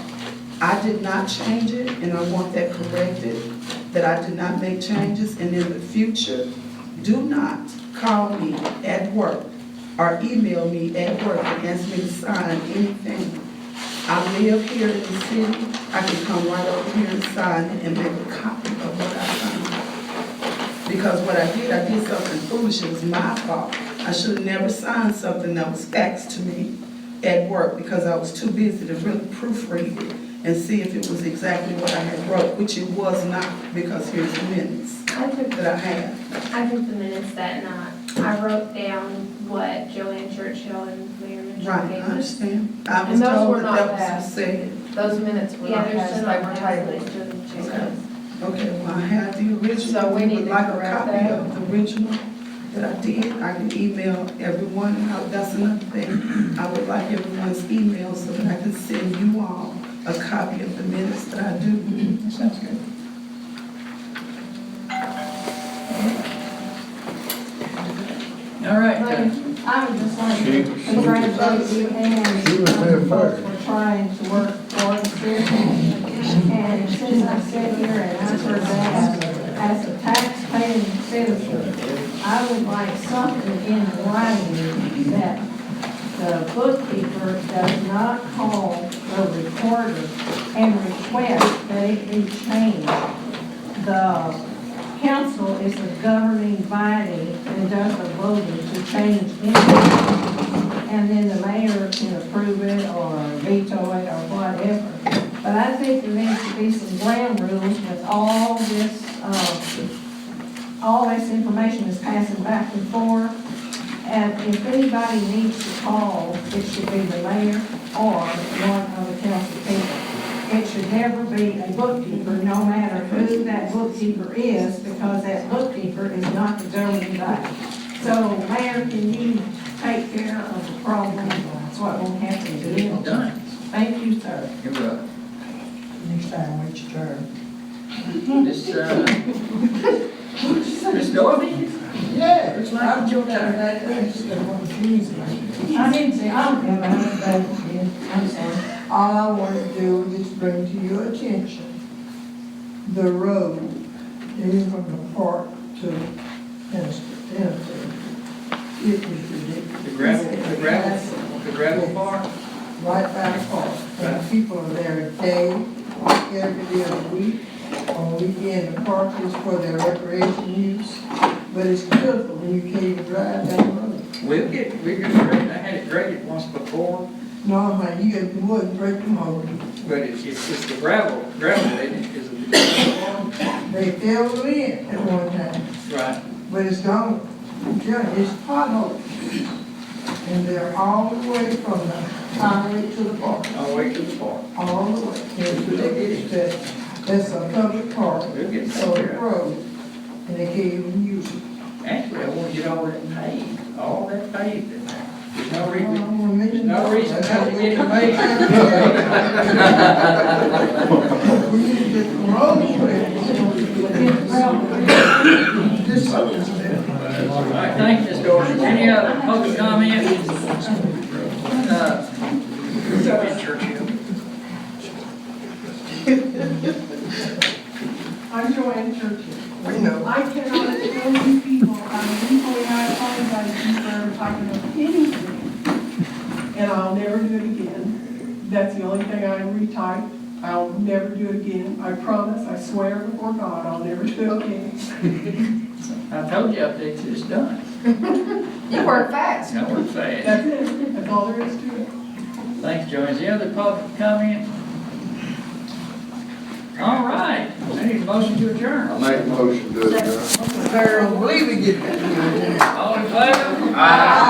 I did not change it, and I want that corrected, that I did not make changes. And in the future, do not call me at work or email me at work and ask me to sign anything. I live here in the city. I can come right over here and sign it and make a copy of what I signed. Because what I did something foolish. It was my fault. I should have never signed something that was faxed to me at work because I was too busy to really proofread it and see if it was exactly what I had wrote, which it was not, because here's the minutes that I have. I took the minutes that night. I wrote down what Joanne Churchill and Mayor Mitchell Right, I gave us. understand. I was And those told were that not that was passed. said. Those minutes were Yeah, not there's passed, still they not were passed, tabled. they still didn't check Okay. us. Okay, well, I have the original. So we If you need would to like a correct copy that. of the original that I did, I can email everyone. That's another thing. I would like everyone's email so that I can send you all a copy of the minutes that I do. That sounds good. All right. I would just like to congratulate you and the folks for trying to work for the city. And since I sit here and answer that as a taxpaying citizen, I would like something in writing that the bookkeeper does not call the recorder and request that it be changed. The council is the governing body and does the voting to change anything. And then the mayor can approve it or veto it or whatever. But I think there needs to be some ground rules with all this information is passing back and forth. And if anybody needs to call, it should be the mayor or one of the council people. It should never be a bookkeeper, no matter who that bookkeeper is, because that bookkeeper is not the governing body. So, Mayor, can you take care of the problem? That's what we'll have to do. Done. Thank you, sir. You're welcome. Next time, wait your turn. This, Ms. Dorothy? Yeah. Looks like it's your turn. I just don't want to confuse me. I didn't say, I don't have anything, I'm sorry. All I want to do is bring to your attention the road leading from the park to Tennessee. It was ridiculous. The gravel bar? Right by the park. And people are there a day, every day of the week. On weekend, the park is for their recreation use. But it's pitiful when you can't even drive down the road. We'll get it graded. I had it graded once before, No, man, you get the wood and break them over. but it's the gravel, isn't it? Is it the gravel They filled it in at one time, bar? Right. but it's gone. Yeah, it's potholes. And they're all the way from the highway to the park, All the way to the park. all the way. It's ridiculous that that's a public park, We'll get it so taken it's care of. road, and they can't even use it. Actually, I want to get all that paved, all that paved. There's no reason, There's no reason not to get it made. We need to get the road clear. This something's there. All right, thank you, Ms. Dorsey. Any other public comments? Churchill. I'm Joanne Churchill. We know. I cannot tell you people, I apologize to you for ever talking about anything. And I'll never do it again. That's the only thing I retyped. I'll never do it again. I promise, I swear before God, I'll never do it again. I told you it's done. You work fast. I work fast. That's it. That's all there is to it. Thanks, Joanne. Is there other public comment? need a motion to adjourn. I make a motion to adjourn. Barry, don't believe he get that. All in favor? Aye.